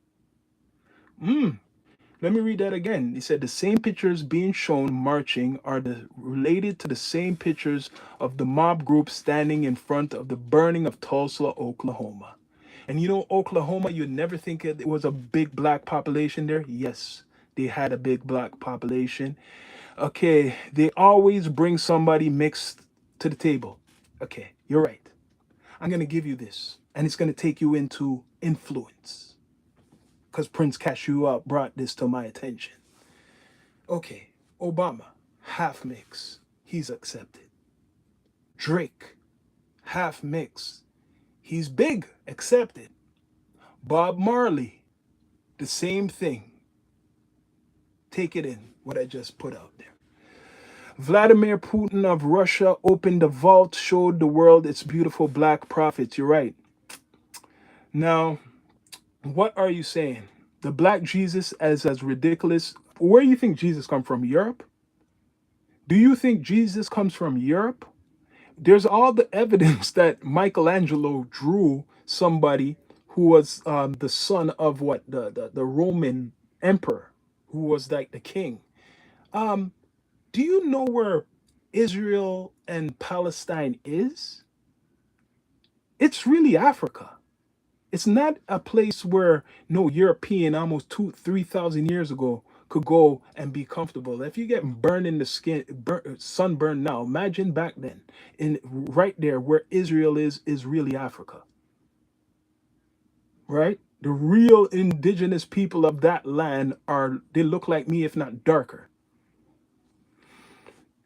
Let me read that again. He said the same pictures being shown marching are related to the same pictures of the mob group standing in front of the burning of Tulsa, Oklahoma. And you know, Oklahoma, you'd never think it was a big black population there. Yes, they had a big black population. Okay, they always bring somebody mixed to the table. Okay, you're right. I'm going to give you this, and it's going to take you into influence because Prince Cashew brought this to my attention. Okay, Obama, half mix, he's accepted. Drake, half mix, he's big, accepted. Bob Marley, the same thing. Take it in, what I just put out there. Vladimir Putin of Russia opened the vault, showed the world its beautiful black prophets. You're right. Now, what are you saying? The black Jesus as ridiculous. Where do you think Jesus come from? Europe? Do you think Jesus comes from Europe? There's all the evidence that Michelangelo drew somebody who was the son of what the Roman emperor, who was like the king. Do you know where Israel and Palestine is? It's really Africa. It's not a place where no European almost 3,000 years ago could go and be comfortable. If you get burned in the skin, sunburned now, imagine back then. In right there where Israel is really Africa. Right? The real indigenous people of that land are, they look like me, if not darker.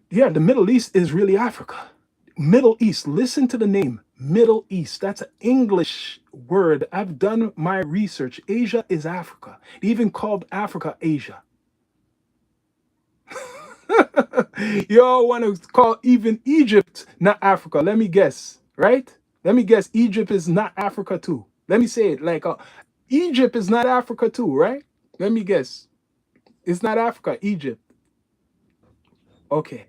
Yeah, the Middle East is really Africa. Middle East, listen to the name Middle East. That's an English word. I've done my research. Asia is Africa. They even called Africa Asia. Y'all want to call even Egypt not Africa? Let me guess, right? Let me guess. Egypt is not Africa too. Let me say it like Egypt is not Africa too, right? Let me guess. It's not Africa, Egypt. Okay.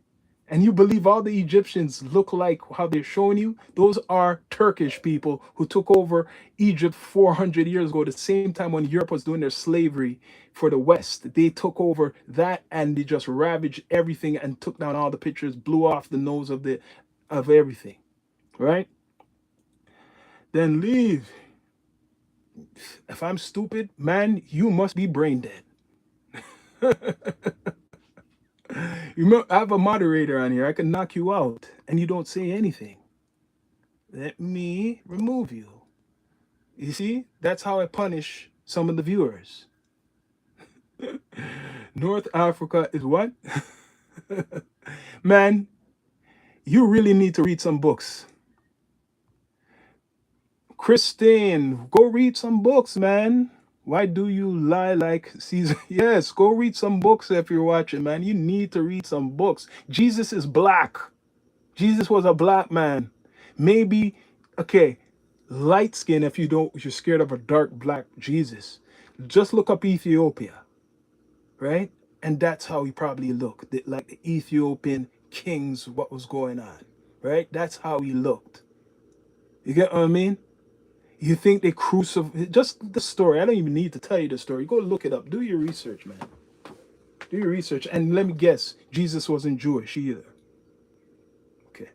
And you believe all the Egyptians look like how they're showing you? Those are Turkish people who took over Egypt 400 years ago, the same time when Europe was doing their slavery for the West. They took over that and they just ravaged everything and took down all the pictures, blew off the nose of everything, right? Then leave. If I'm stupid, man, you must be brain dead. You know, I have a moderator on here. I can knock you out and you don't say anything. Let me remove you. You see, that's how I punish some of the viewers. North Africa is what? Man, you really need to read some books. Christine, go read some books, man. Why do you lie like Caesar? Yes, go read some books if you're watching, man. You need to read some books. Jesus is black. Jesus was a black man. Maybe, okay, light skin if you don't, if you're scared of a dark black Jesus. Just look up Ethiopia, right? And that's how he probably looked. Like the Ethiopian kings, what was going on, right? That's how he looked. You get what I mean? You think they crucified, just the story. I don't even need to tell you the story. Go look it up. Do your research, man. Do your research. And let me guess, Jesus wasn't Jewish either. Okay.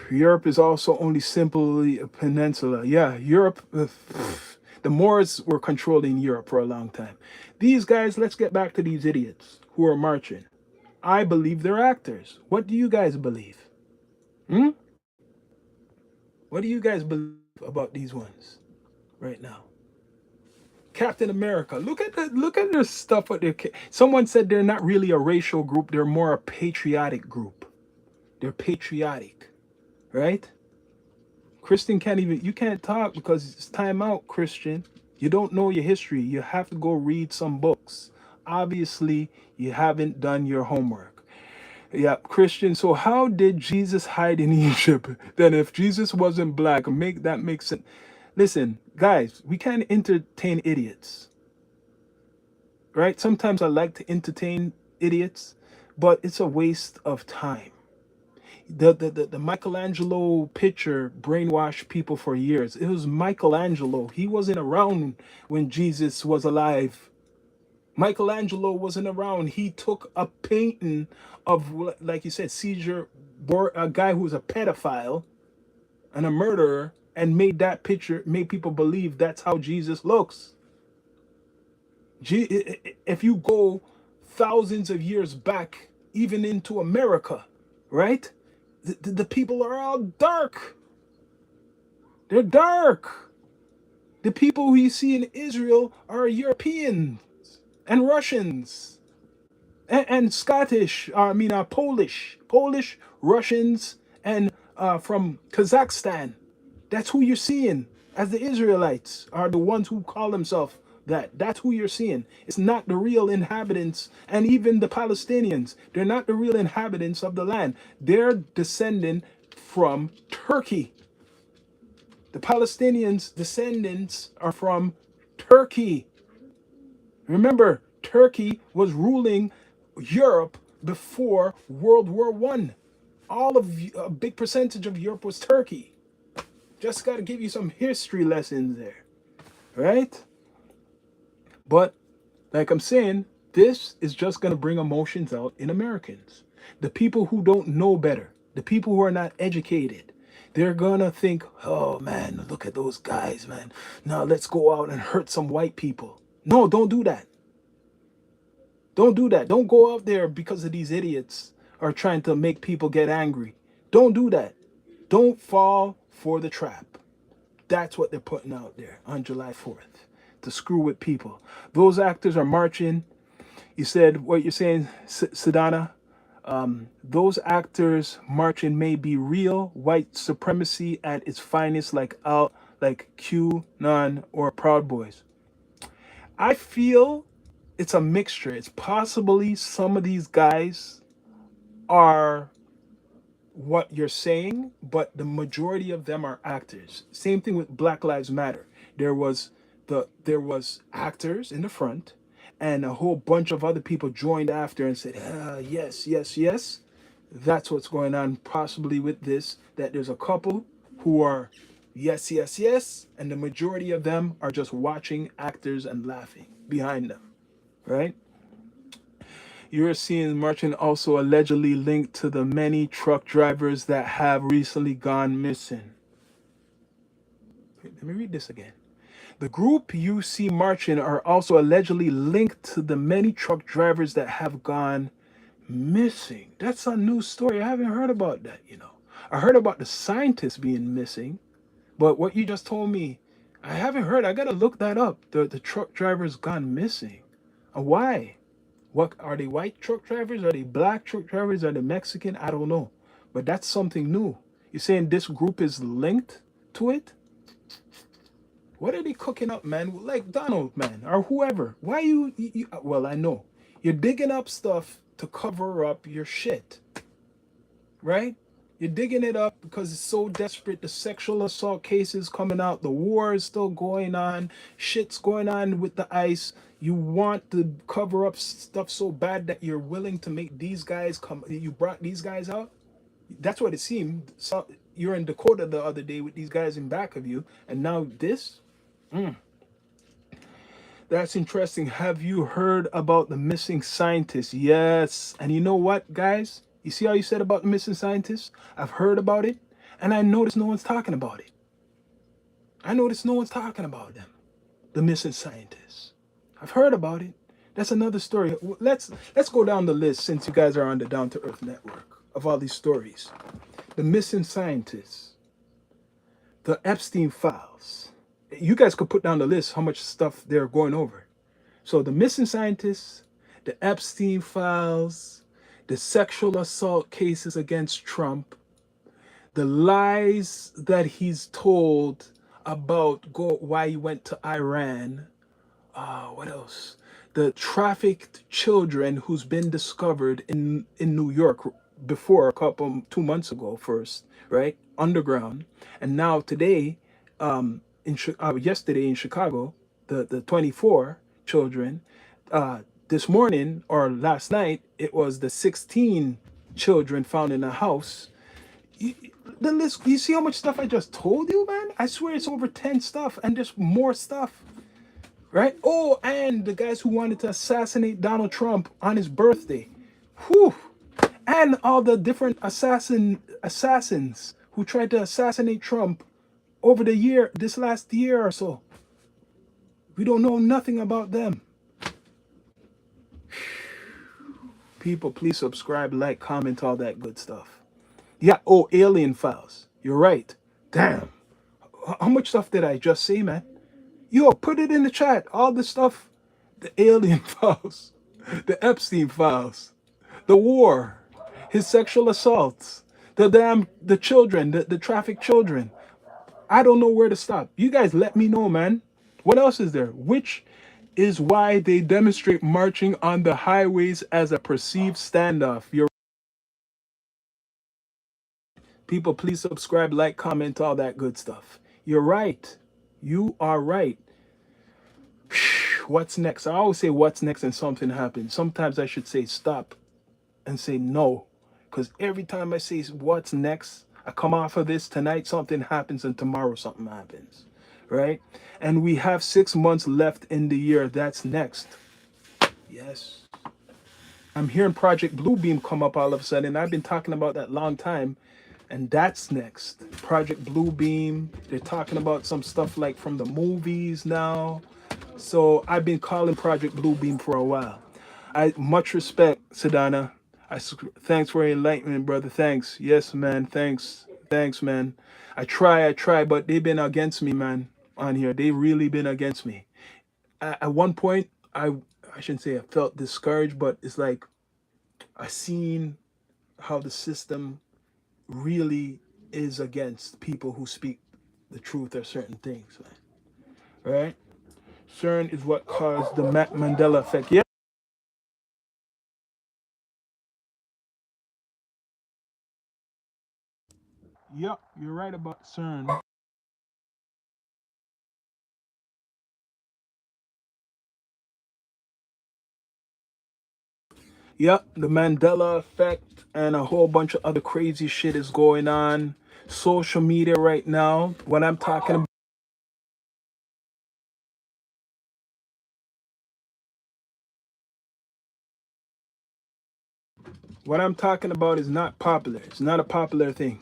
Europe is also only simply a peninsula. Yeah, Europe, the Moors were controlling Europe for a long time. These guys, let's get back to these idiots who are marching. I believe they're actors. What do you guys believe? Hmm? What do you guys believe about these ones right now? Captain America. Look at their stuff. What they someone said they're not really a racial group. They're more a patriotic group. They're patriotic, right? Christian can't even, you can't talk because it's time out, Christian. You don't know your history. You have to go read some books. Obviously, you haven't done your homework. Yeah, Christian. So how did Jesus hide in Egypt? Then if Jesus wasn't black, make that make sense. Listen, guys, we can't entertain idiots, right? Sometimes I like to entertain idiots, but it's a waste of time. The Michelangelo picture brainwashed people for years. It was Michelangelo. He wasn't around when Jesus was alive. Michelangelo wasn't around. He took a painting of, like you said, Caesar, a guy who was a pedophile and a murderer, and made that picture, made people believe that's how Jesus looks. If you go thousands of years back, even into America, right? The people are all dark. They're dark. The people who you see in Israel are Europeans and Russians and Scottish. I mean, Polish, Russians, and from Kazakhstan. That's who you're seeing as the Israelites are the ones who call themselves that. That's who you're seeing. It's not the real inhabitants, and even the Palestinians. They're not the real inhabitants of the land. They're descending from Turkey. The Palestinians' descendants are from Turkey. Remember, Turkey was ruling Europe before World War One. All of a big percentage of Europe was Turkey. Just got to give you some history lessons there, right? But like I'm saying, this is just going to bring emotions out in Americans. The people who don't know better, the people who are not educated, they're going to think, oh man, look at those guys, man. Now let's go out and hurt some white people. No, don't do that. Don't do that. Don't go out there because of these idiots are trying to make people get angry. Don't do that. Don't fall for the trap. That's what they're putting out there on July 4th to screw with people. Those actors are marching. You said what you're saying, Sedana. Those actors marching may be real white supremacy at its finest, like QAnon or Proud Boys. I feel it's a mixture. It's possibly some of these guys are what you're saying, but the majority of them are actors. Same thing with Black Lives Matter. There was actors in the front, and a whole bunch of other people joined after and said, yes, yes, yes. That's what's going on possibly with this. That there's a couple who are yes, yes, yes, and the majority of them are just watching actors and laughing behind them, right? You're seeing marching also allegedly linked to the many truck drivers that have recently gone missing. Let me read this again. The group you see marching are also allegedly linked to the many truck drivers that have gone missing. That's a new story. I haven't heard about that. I heard about the scientists being missing, but what you just told me, I haven't heard. I gotta look that up. The truck drivers gone missing. Why? What are they? White truck drivers? Are they black truck drivers? Are they Mexican? I don't know. But that's something new. You're saying this group is linked to it? What are they cooking up, man? Like Donald, man, or whoever. Why well, I know. You're digging up stuff to cover up your shit, right? You're digging it up because it's so desperate. The sexual assault cases coming out. The war is still going on. Shit's going on with the ICE. You want to cover up stuff so bad that you're willing to make these guys come. You brought these guys out. That's what it seemed. So you're in Dakota the other day with these guys in back of you, and now this. That's interesting. Have you heard about the missing scientist? Yes. And you know what, guys? You see how you said about the missing scientists? I've heard about it, and I noticed no one's talking about it. I noticed no one's talking about them. The missing scientists. I've heard about it. That's another story. Let's go down the list since you guys are on the Down to Earth network of all these stories. The missing scientists. The Epstein files. You guys could put down the list how much stuff they're going over. So the missing scientists, the Epstein files, the sexual assault cases against Trump, the lies that he's told about why he went to Iran. What else? The trafficked children who's been discovered in New York before 2 months ago first, right? Underground. And now today, yesterday in Chicago, the 24 children. This morning or last night, it was the 16 children found in a house. The list. You see how much stuff I just told you, man? I swear it's over 10 stuff, and there's more stuff, right? Oh, and the guys who wanted to assassinate Donald Trump on his birthday. Whew. And all the different assassins who tried to assassinate Trump over this last year or so. We don't know nothing about them. People, please subscribe, like, comment, all that good stuff. Yeah, alien files. You're right. Damn. How much stuff did I just say, man? Yo, put it in the chat. All the stuff. The alien files. The Epstein files. The war. His sexual assaults. The children. The trafficked children. I don't know where to stop. You guys let me know, man. What else is there? Which is why they demonstrate marching on the highways as a perceived standoff. People, please subscribe, like, comment, all that good stuff. You're right. You are right. What's next? I always say what's next and something happens. Sometimes I should say stop and say no. Because every time I say what's next, I come off of this, tonight something happens and tomorrow something happens. Right? And we have 6 months left in the year. That's next. Yes. I'm hearing Project Bluebeam come up all of a sudden. I've been talking about that long time. And that's next. Project Bluebeam. They're talking about some stuff like from the movies now. So I've been calling Project Bluebeam for a while. Much respect, Sedana. Thanks for your enlightenment, brother. Thanks. Yes, man. Thanks. Thanks, man. I try, but they've been against me, man, on here. They really been against me. At one point, I shouldn't say I felt discouraged, but it's like I seen how the system really is against people who speak the truth or certain things, man. Right? CERN is what caused the Mandela effect. Yeah. Yep, you're right about CERN. Yep, the Mandela effect and a whole bunch of other crazy shit is going on. Social media right now, what I'm talking about is not popular. It's not a popular thing.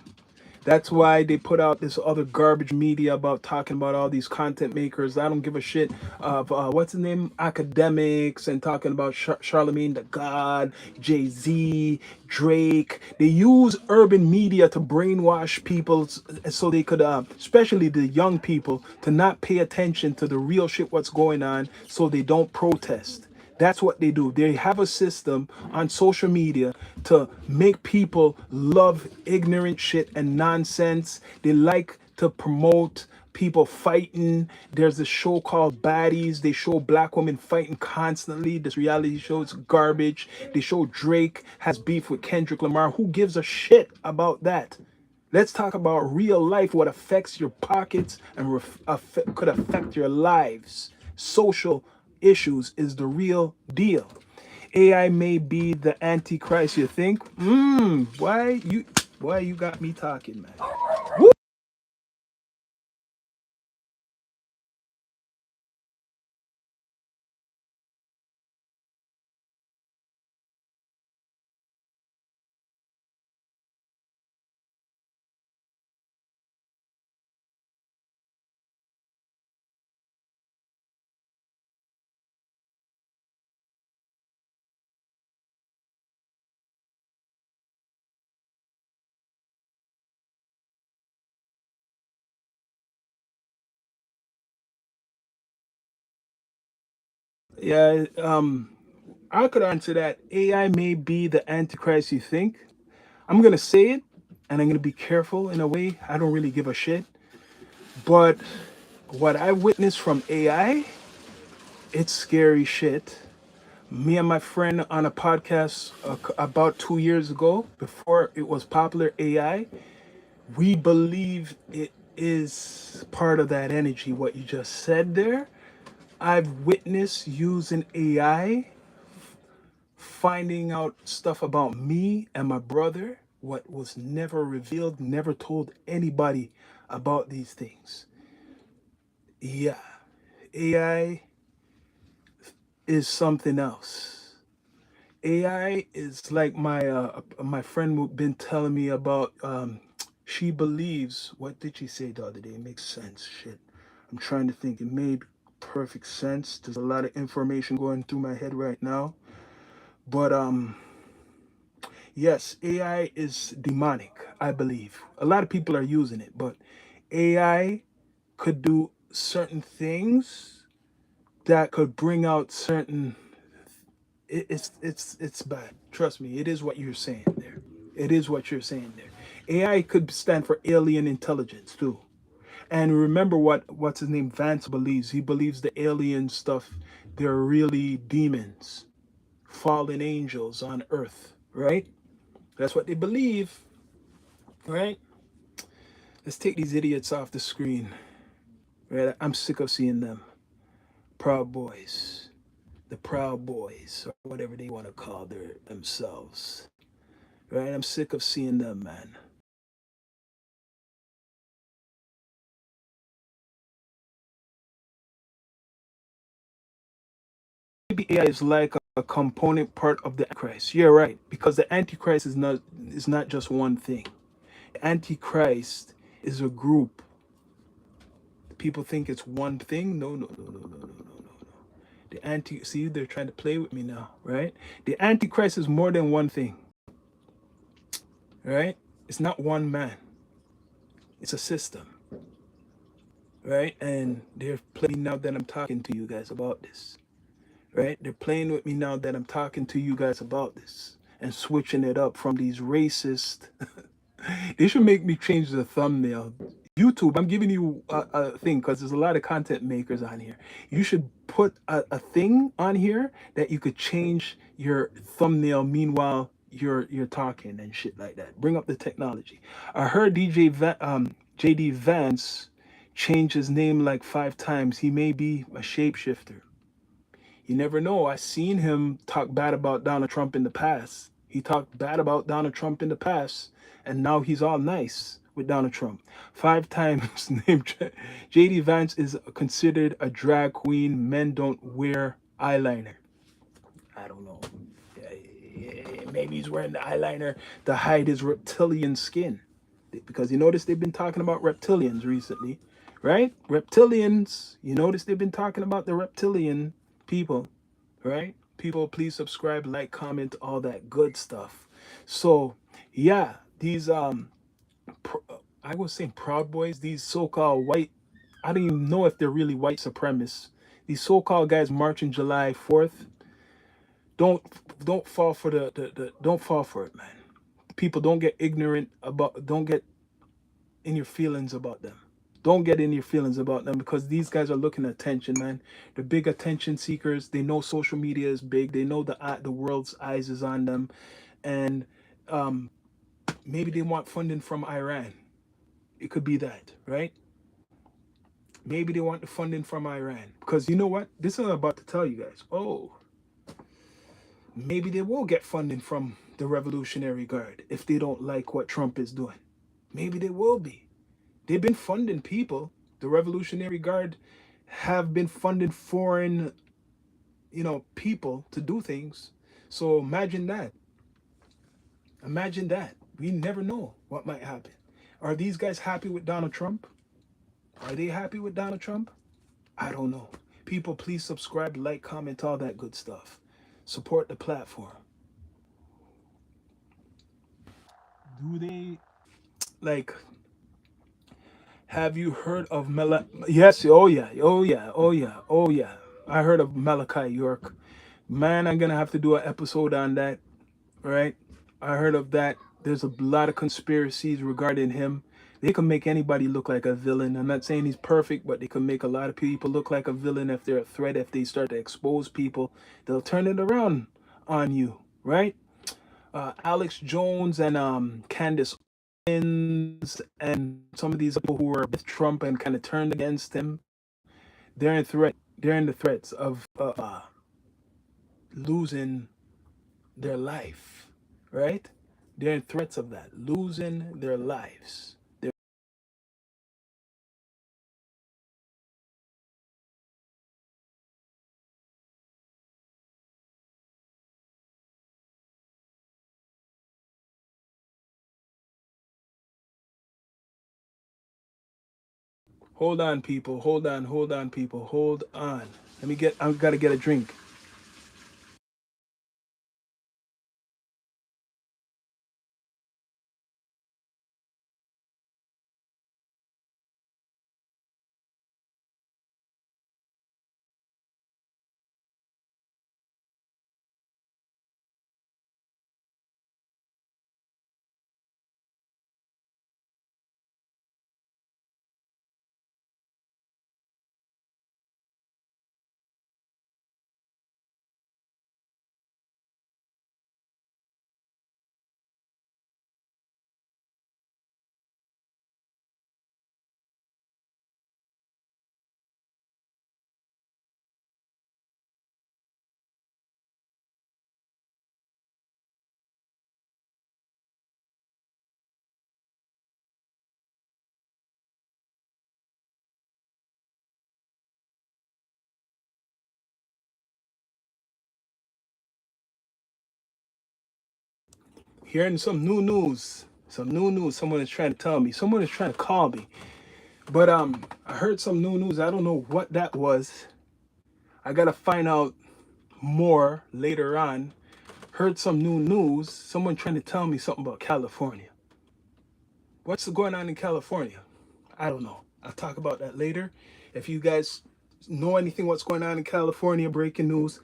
That's why they put out this other garbage media about talking about all these content makers. I don't give a shit of what's the name, academics, and talking about Charlemagne the God, Jay Z, Drake. They use urban media to brainwash people so they could, especially the young people, to not pay attention to the real shit what's going on, so they don't protest. That's what they do. They have a system on social media to make people love ignorant shit and nonsense. They like to promote people fighting. There's a show called Baddies. They show black women fighting constantly. This reality show is garbage. They show Drake has beef with Kendrick Lamar. Who gives a shit about that? Let's talk about real life, what affects your pockets and could affect your lives. Social issues is the real deal. AI may be the antichrist you think. Why you got me talking, man? Yeah, I could answer that. AI may be the antichrist you think. I'm gonna say it, and I'm gonna be careful in a way. I don't really give a shit. But what I witnessed from AI, it's scary shit. Me and my friend on a podcast about 2 years ago, before it was popular AI, we believe it is part of that energy, what you just said there. I've witnessed using AI, finding out stuff about me and my brother, what was never revealed, never told anybody about these things. Yeah, AI is something else. AI is like my friend who been telling me about. She believes. What did she say the other day? It makes sense. Shit, I'm trying to think. It made perfect sense. There's a lot of information going through my head right now. But yes, AI is demonic. I believe a lot of people are using it, but AI could do certain things that could bring out certain it's bad. Trust me, it is what you're saying there. It is what you're saying there. AI could stand for alien intelligence too. And remember what's his name Vance believes. He believes the alien stuff they're really demons, fallen angels on earth, right? That's what they believe, right? Let's take these idiots off the screen. Right? I'm sick of seeing them. Proud Boys. The Proud Boys, or whatever they want to call themselves. Right? I'm sick of seeing them, man. Maybe AI is like a component part of the Antichrist. You're right, because the Antichrist is not just one thing. The Antichrist is a group. People think it's one thing. No, no, no, no, no, no, no, no. The anti see they're trying to play with me now, right? The Antichrist is more than one thing, right? It's not one man. It's a system, right? And they're playing now that I'm talking to you guys about this, right? They're playing with me now that I'm talking to you guys about this and switching it up from these racist. They should make me change the thumbnail. YouTube, I'm giving you a thing because there's a lot of content makers on here. You should put a thing on here that you could change your thumbnail. Meanwhile, you're talking and shit like that. Bring up the technology. I heard JD Vance changed his name like 5 times. He may be a shapeshifter. You never know. I seen him talk bad about Donald Trump in the past. He talked bad about Donald Trump in the past, and now he's all nice with Donald Trump. 5 times named JD Vance is considered a drag queen. Men don't wear eyeliner. I don't know. Maybe he's wearing the eyeliner to hide his reptilian skin. Because you notice they've been talking about reptilians recently, right? Reptilians. You notice they've been talking about the reptilian people, right? People, please subscribe, like, comment, all that good stuff. So, yeah, these I was saying Proud Boys, these so-called white, I don't even know if they're really white supremacists. These so-called guys marching July 4th, don't don't fall for the don't fall for it, man. People don't get ignorant about, don't get in your feelings about them. Don't get in your feelings about them because these guys are looking at attention, man. They're big attention seekers. They know social media is big. They know the world's eyes is on them, and um, maybe they want funding from Iran. It could be that, right? Maybe they want the funding from Iran because you know what? This is what I'm about to tell you guys. Oh, maybe they will get funding from the Revolutionary Guard if they don't like what Trump is doing. Maybe they will be. They've been funding people. The Revolutionary Guard have been funding foreign, people to do things. So imagine that. Imagine that. We never know what might happen. Are these guys happy with Donald Trump? Are they happy with Donald Trump? I don't know. People, please subscribe, like, comment, all that good stuff. Support the platform. Do they like? Have you heard of Yes. Oh yeah. Oh yeah. Oh yeah. Oh yeah. I heard of Malachi York. Man, I'm gonna have to do an episode on that. Right? I heard of that. There's a lot of conspiracies regarding him. They can make anybody look like a villain. I'm not saying he's perfect, but they can make a lot of people look like a villain if they're a threat. If they start to expose people, they'll turn it around on you, right? Alex Jones and Candace Owens and some of these people who were with Trump and kind of turned against him, they're in threat. They're in the threats of losing their life, right? They're in threats of that, losing their lives. Hold on, people. Hold on, people. Hold on. I've got to get a drink. Hearing some new news. Some new news. Someone is trying to tell me. Someone is trying to call me. But I heard some new news. I don't know what that was. I gotta find out more later on. Heard some new news. Someone trying to tell me something about California. What's going on in California? I don't know. I'll talk about that later. If you guys know anything what's going on in California, breaking news,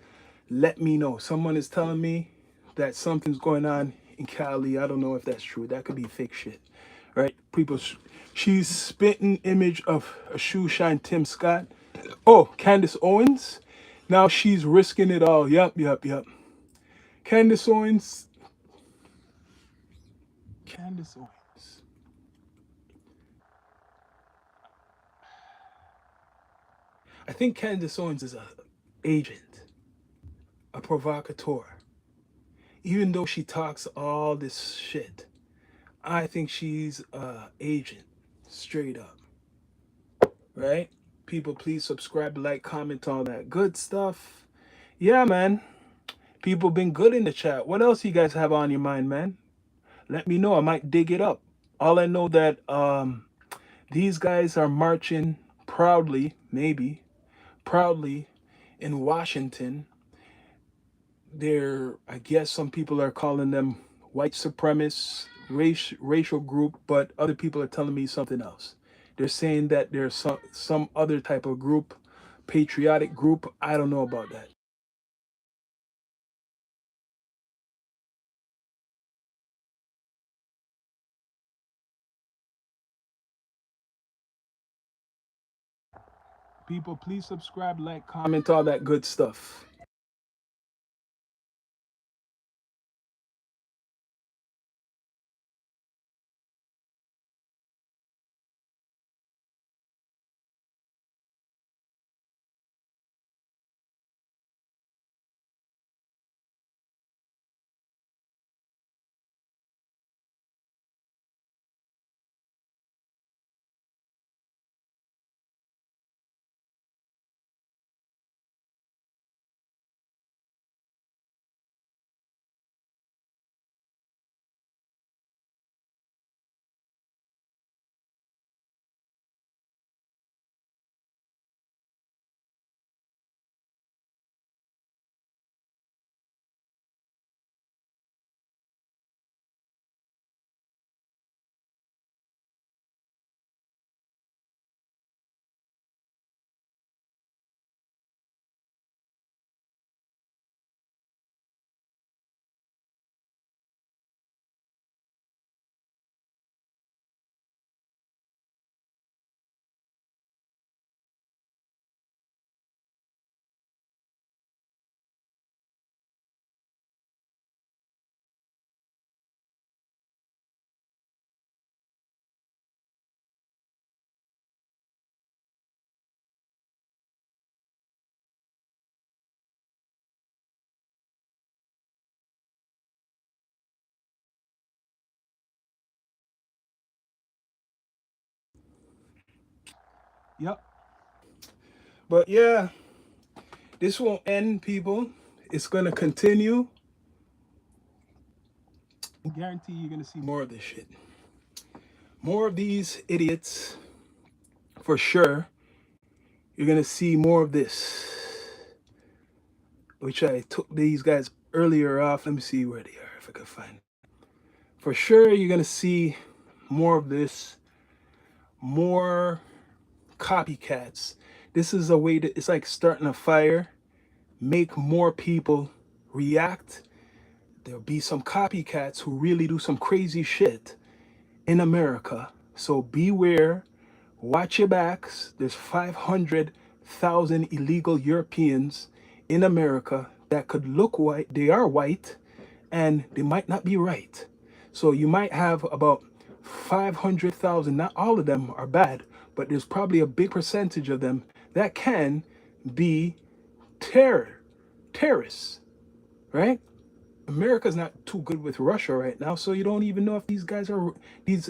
let me know. Someone is telling me that something's going on in Cali. I don't know if that's true. That could be fake shit, right? People, she's spitting image of a shoe shine Tim Scott. Oh, Candace Owens. Now she's risking it all. Yep, yep, yep. Candace Owens. Candace Owens. I think Candace Owens is a agent, a provocateur. Even though she talks all this shit, I think she's a agent, straight up, right? People, please subscribe, like, comment, all that good stuff. Yeah, man. People been good in the chat. What else you guys have on your mind, man? Let me know. I might dig it up. All I know that these guys are marching proudly, maybe proudly, in Washington. They're, I guess some people are calling them white supremacists, racial group, but other people are telling me something else. They're saying that there's some other type of group, patriotic group. I don't know about that. People, please subscribe, like, comment, all that good stuff. Yep. But yeah, this won't end, people. It's gonna continue. I guarantee you're gonna see more of this shit. More of these idiots, for sure. You're gonna see more of this, which I took these guys earlier off. Let me see where they are if I can find. For sure, you're gonna see more of this, more copycats. This is a way to. It's like starting a fire, make more people react. There'll be some copycats who really do some crazy shit in America. So beware, watch your backs. There's 500,000 illegal Europeans in America that could look white. They are white and they might not be right. So you might have about 500,000, not all of them are bad, but there's probably a big percentage of them that can be terrorists, right? America's not too good with Russia right now, so you don't even know if these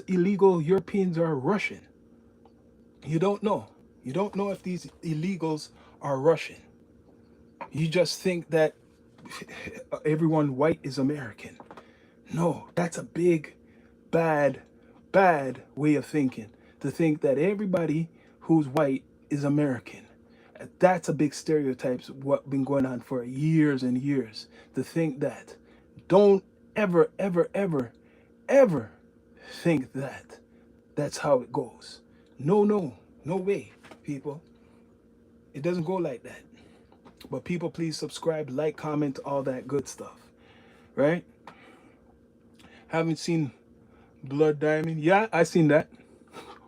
illegal Europeans are Russian. You don't know. You don't know if these illegals are Russian. You just think that everyone white is American. No, that's a big, bad, bad way of thinking. To think that everybody who's white is American. That's a big stereotype. What been going on for years and years. To think that. Don't ever, ever, ever, ever think that that's how it goes. No, no, no way, people. It doesn't go like that. But people, please subscribe, like, comment, all that good stuff. Right? Haven't seen Blood Diamond? Yeah, I seen that.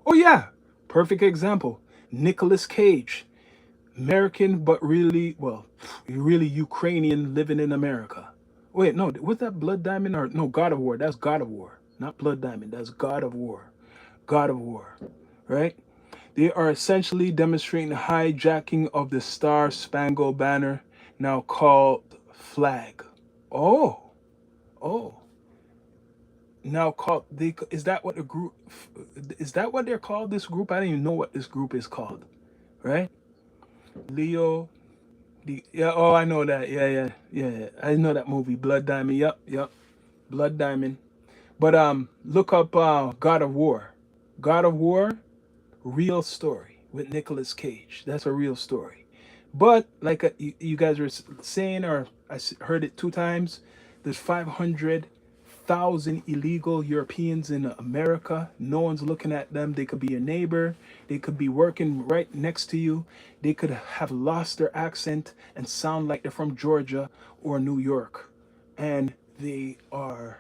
Oh yeah, perfect example. Nicolas Cage, American, but really, well, really Ukrainian living in America. Wait, no, was that Blood Diamond or no God of War? That's God of War, not Blood Diamond. That's God of War. God of War, right? They are essentially demonstrating the hijacking of the Star Spangled Banner, now called flag. Oh, oh, now called. Is that what the group? Is that what they're called? This group? I don't even know what this group is called. Right? Leo. Yeah. Oh, I know that. Yeah, yeah, yeah, yeah. I know that movie, Blood Diamond. Yep, yep. Blood Diamond. But look up God of War. God of War, real story with Nicolas Cage. That's a real story. But like you guys were saying, or heard it two times, there's 500,000 illegal Europeans in America. No one's looking at them. They could be your neighbor. They could be working right next to you. They could have lost their accent and sound like they're from Georgia or New York. And they are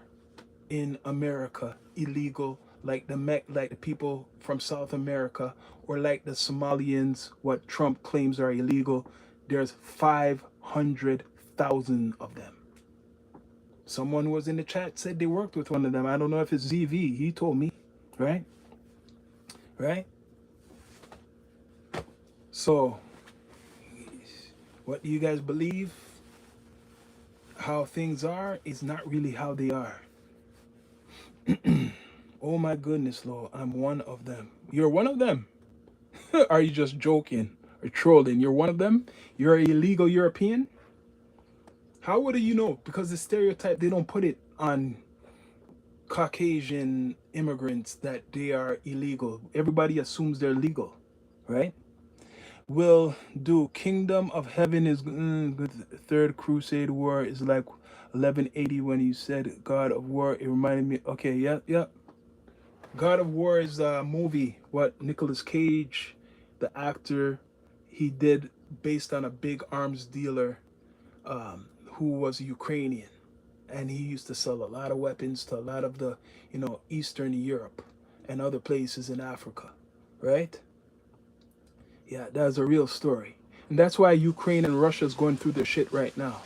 in America illegal, like like the people from South America, or like the Somalians, what Trump claims are illegal. There's 500,000 of them. Someone who was in the chat said they worked with one of them. I don't know if it's ZV. He told me, right? Right? So, what do you guys believe? How things are is not really how they are. Oh my goodness, Lord, I'm one of them. You're one of them. Are you just joking or trolling? You're one of them? You're an illegal European? How would you know? Because the stereotype, they don't put it on Caucasian immigrants that they are illegal. Everybody assumes they're legal, right? Will do. Kingdom of Heaven is Third Crusade War is like 1180 when you said God of War. It reminded me. Okay, yeah, yeah. God of War is a movie. What Nicolas Cage, the actor, he did based on a big arms dealer who was Ukrainian, and he used to sell a lot of weapons to a lot of the, Eastern Europe and other places in Africa, right? Yeah, that's a real story, and that's why Ukraine and Russia is going through their shit right now.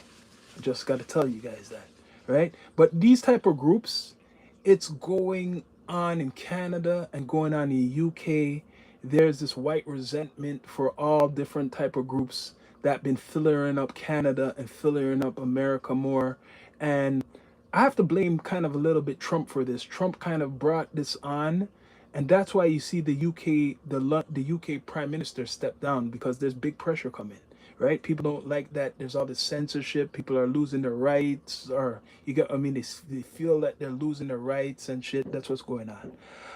I just got to tell you guys that, right? But these type of groups, it's going on in Canada and going on in UK. There's this white resentment for all different type of groups that been filling up Canada and filling up America more. And I have to blame kind of a little bit Trump for this. Trump kind of brought this on, and that's why you see the UK, the UK Prime Minister step down, because there's big pressure coming, right? People don't like that. There's all this censorship. People are losing their rights, or I mean, they feel that they're losing their rights and shit. That's what's going on.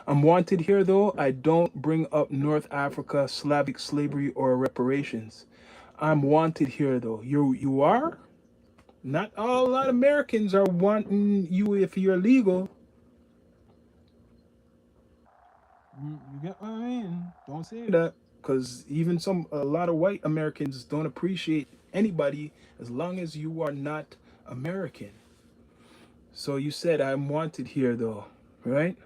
I'm wanted here though. I don't bring up North Africa, Slavic slavery, or reparations. I'm wanted here though. You are. Not all, a lot of Americans are wanting you if you're legal. You get what I mean? Don't say that, because even a lot of white Americans don't appreciate anybody as long as you are not American. So you said I'm wanted here, though, right?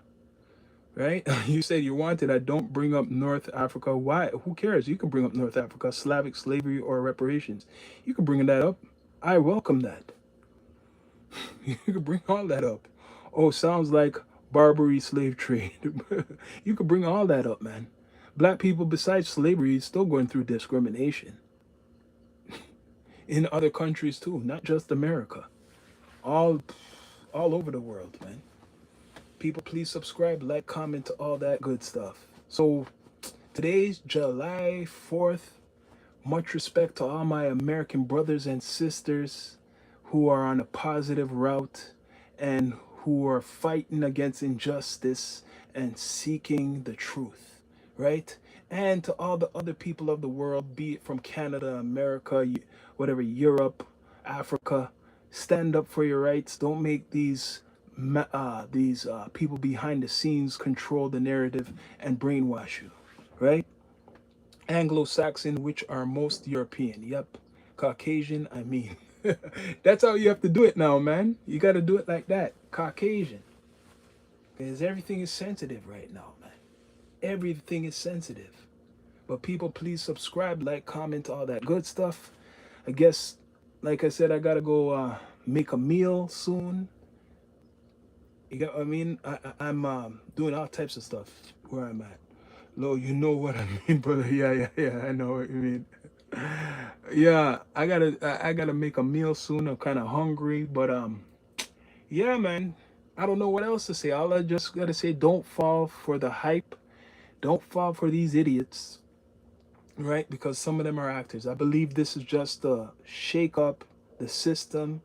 Right? You said you're wanted. I don't bring up North Africa. Why? Who cares? You can bring up North Africa, Slavic slavery, or reparations. You can bring that up. I welcome that. You can bring all that up. Oh, sounds like Barbary slave trade. You could bring all that up, man. Black people, besides slavery, is still going through discrimination in other countries too, not just America. All, all over the world, man. People, please subscribe, like, comment, all that good stuff. So today's July 4th. Much respect to all my American brothers and sisters who are on a positive route and who are fighting against injustice and seeking the truth, right? And to all the other people of the world, be it from Canada, America, whatever, Europe, Africa, stand up for your rights. Don't make these people behind the scenes control the narrative and brainwash you. right? Anglo-Saxon, which are most European. Yep. Caucasian, I mean. That's how you have to do it now, man. You got to do it like that. Caucasian. Because everything is sensitive right now, man. Everything is sensitive. But people, please subscribe, like, comment, all that good stuff. I guess, like I said, I got to go make a meal soon. You got what I mean? I'm doing all types of stuff where I'm at. No, you know what I mean, brother. Yeah, yeah, yeah. I know what you mean. Yeah, I gotta make a meal soon. I'm kind of hungry, but yeah, man. I don't know what else to say. All I just gotta say, don't fall for the hype. Don't fall for these idiots, right? Because some of them are actors. I believe this is just to shake up the system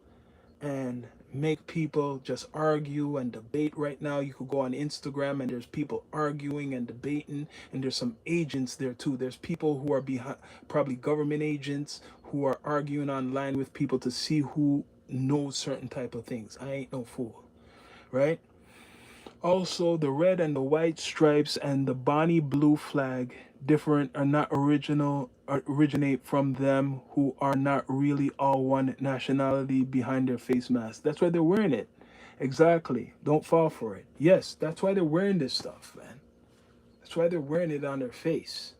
and make people just argue and debate. Right now you could go on Instagram and there's people arguing and debating, and there's some agents there too. There's people who are behind, probably government agents, who are arguing online with people to see who knows certain type of things. I ain't no fool, right? Also, the red and the white stripes and the Bonnie blue flag different are not originate from them who are not really all one nationality behind their face mask. That's why they're wearing it. Exactly. Don't fall for it. Yes, that's why they're wearing this stuff, man. That's why they're wearing it on their face.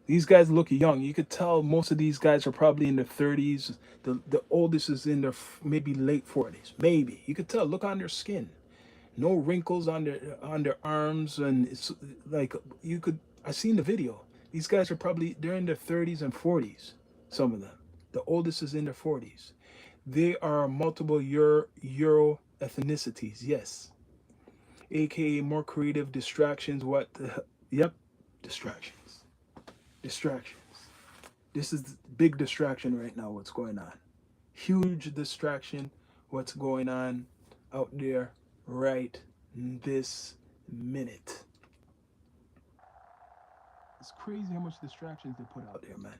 These guys look young. You could tell most of these guys are probably in their 30s. The oldest is in their maybe late 40s. Maybe. You could tell. Look on their skin, no wrinkles on their arms, and it's like you could. I seen the video. These guys are probably they're in their 30s and 40s. Some of them. The oldest is in their 40s. They are multiple Euro ethnicities. Yes, aka more creative distractions. What? Yep, distractions. Distractions. This is the big distraction right now. What's going on? Huge distraction. What's going on out there right this minute? It's crazy how much distractions they put out there, man.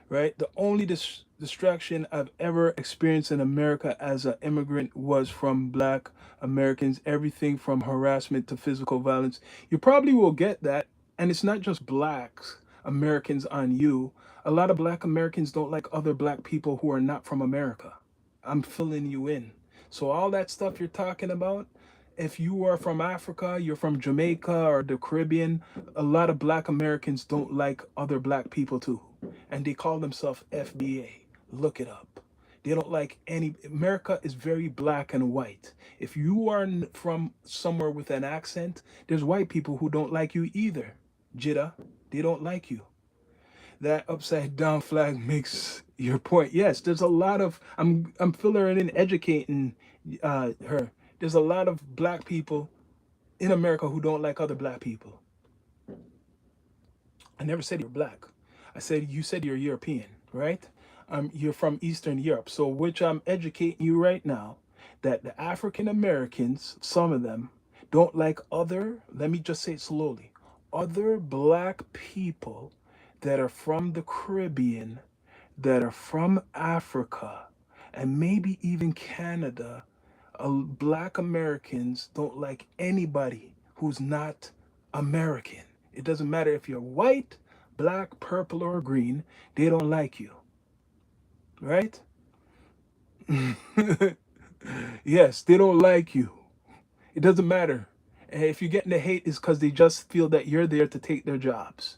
Right? The only distraction I've ever experienced in America as an immigrant was from black Americans, everything from harassment to physical violence. You probably will get that. And it's not just blacks, Americans on you. A lot of black Americans don't like other black people who are not from America. I'm filling you in. So, all that stuff you're talking about, if you are from Africa, you're from Jamaica or the Caribbean, a lot of black Americans don't like other black people too. And they call themselves FBA. Look it up. They don't like any. America is very black and white. If you are from somewhere with an accent, there's white people who don't like you either. Jida, they don't like you. That upside down flag makes your point. Yes, there's a lot of I'm filling in educating her. There's a lot of black people in America who don't like other black people. I never said you're black. I said you said you're European, right? You're from Eastern Europe. So which I'm educating you right now that the African Americans, some of them, don't like other, let me just say it slowly, other black people that are from the Caribbean, that are from Africa, and maybe even Canada. Black Americans don't like anybody who's not American. It doesn't matter if you're white, black, purple, or green, they don't like you. Right? Yes, they don't like you. It doesn't matter. And if you're getting the hate, it's because they just feel that you're there to take their jobs.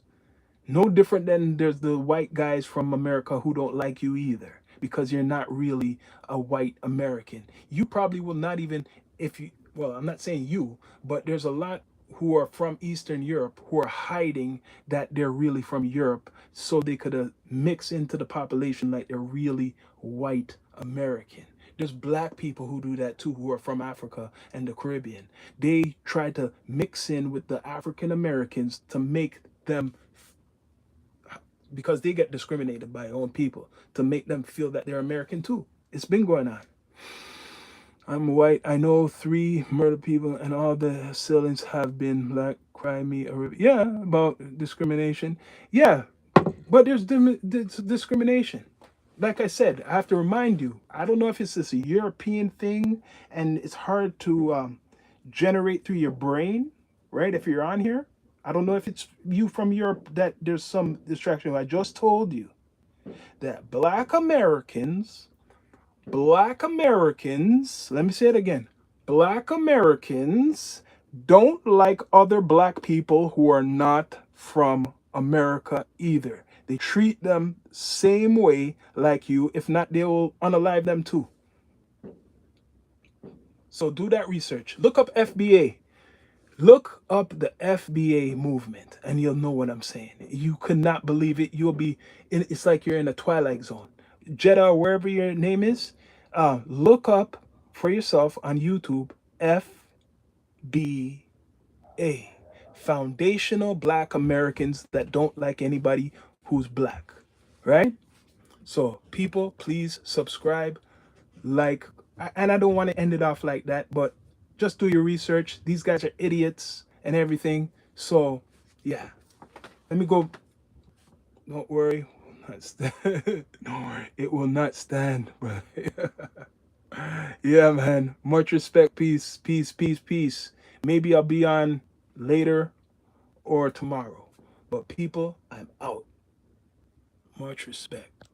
No different than there's the white guys from America who don't like you either because you're not really a white American. You probably will not even, if you, well, I'm not saying you, but there's a lot who are from Eastern Europe who are hiding that they're really from Europe so they could mix into the population like they're really white American. There's black people who do that too, who are from Africa and the Caribbean. They try to mix in with the African Americans to make them, because they get discriminated by their own people, to make them feel that they're American too. It's been going on. I'm white. I know 3 murder people, and all the assailants have been black. Cry me a river. Yeah, about discrimination. Yeah, but there's discrimination. Like I said, I have to remind you. I don't know if it's this a European thing, and it's hard to generate through your brain, right? If you're on here, I don't know if it's you from Europe that there's some distraction. I just told you that black Americans, let me say it again. Black Americans don't like other black people who are not from America either. They treat them same way like you. If not, they will unalive them too. So do that research. Look up FBA. Look up the FBA movement and you'll know what I'm saying. You could not believe it. You'll be in, it's like you're in a twilight zone. Jeddah, wherever your name is, look up for yourself on YouTube FBA. Foundational Black Americans that don't like anybody who's black. Right? So, people, please subscribe, like, and I don't want to end it off like that, but just do your research. These guys are idiots and everything. So, yeah. Let me go. Don't worry. Don't worry. It will not stand, bro. Yeah, man. Much respect. Peace, peace, peace, peace. Maybe I'll be on later or tomorrow. But people, I'm out. Much respect.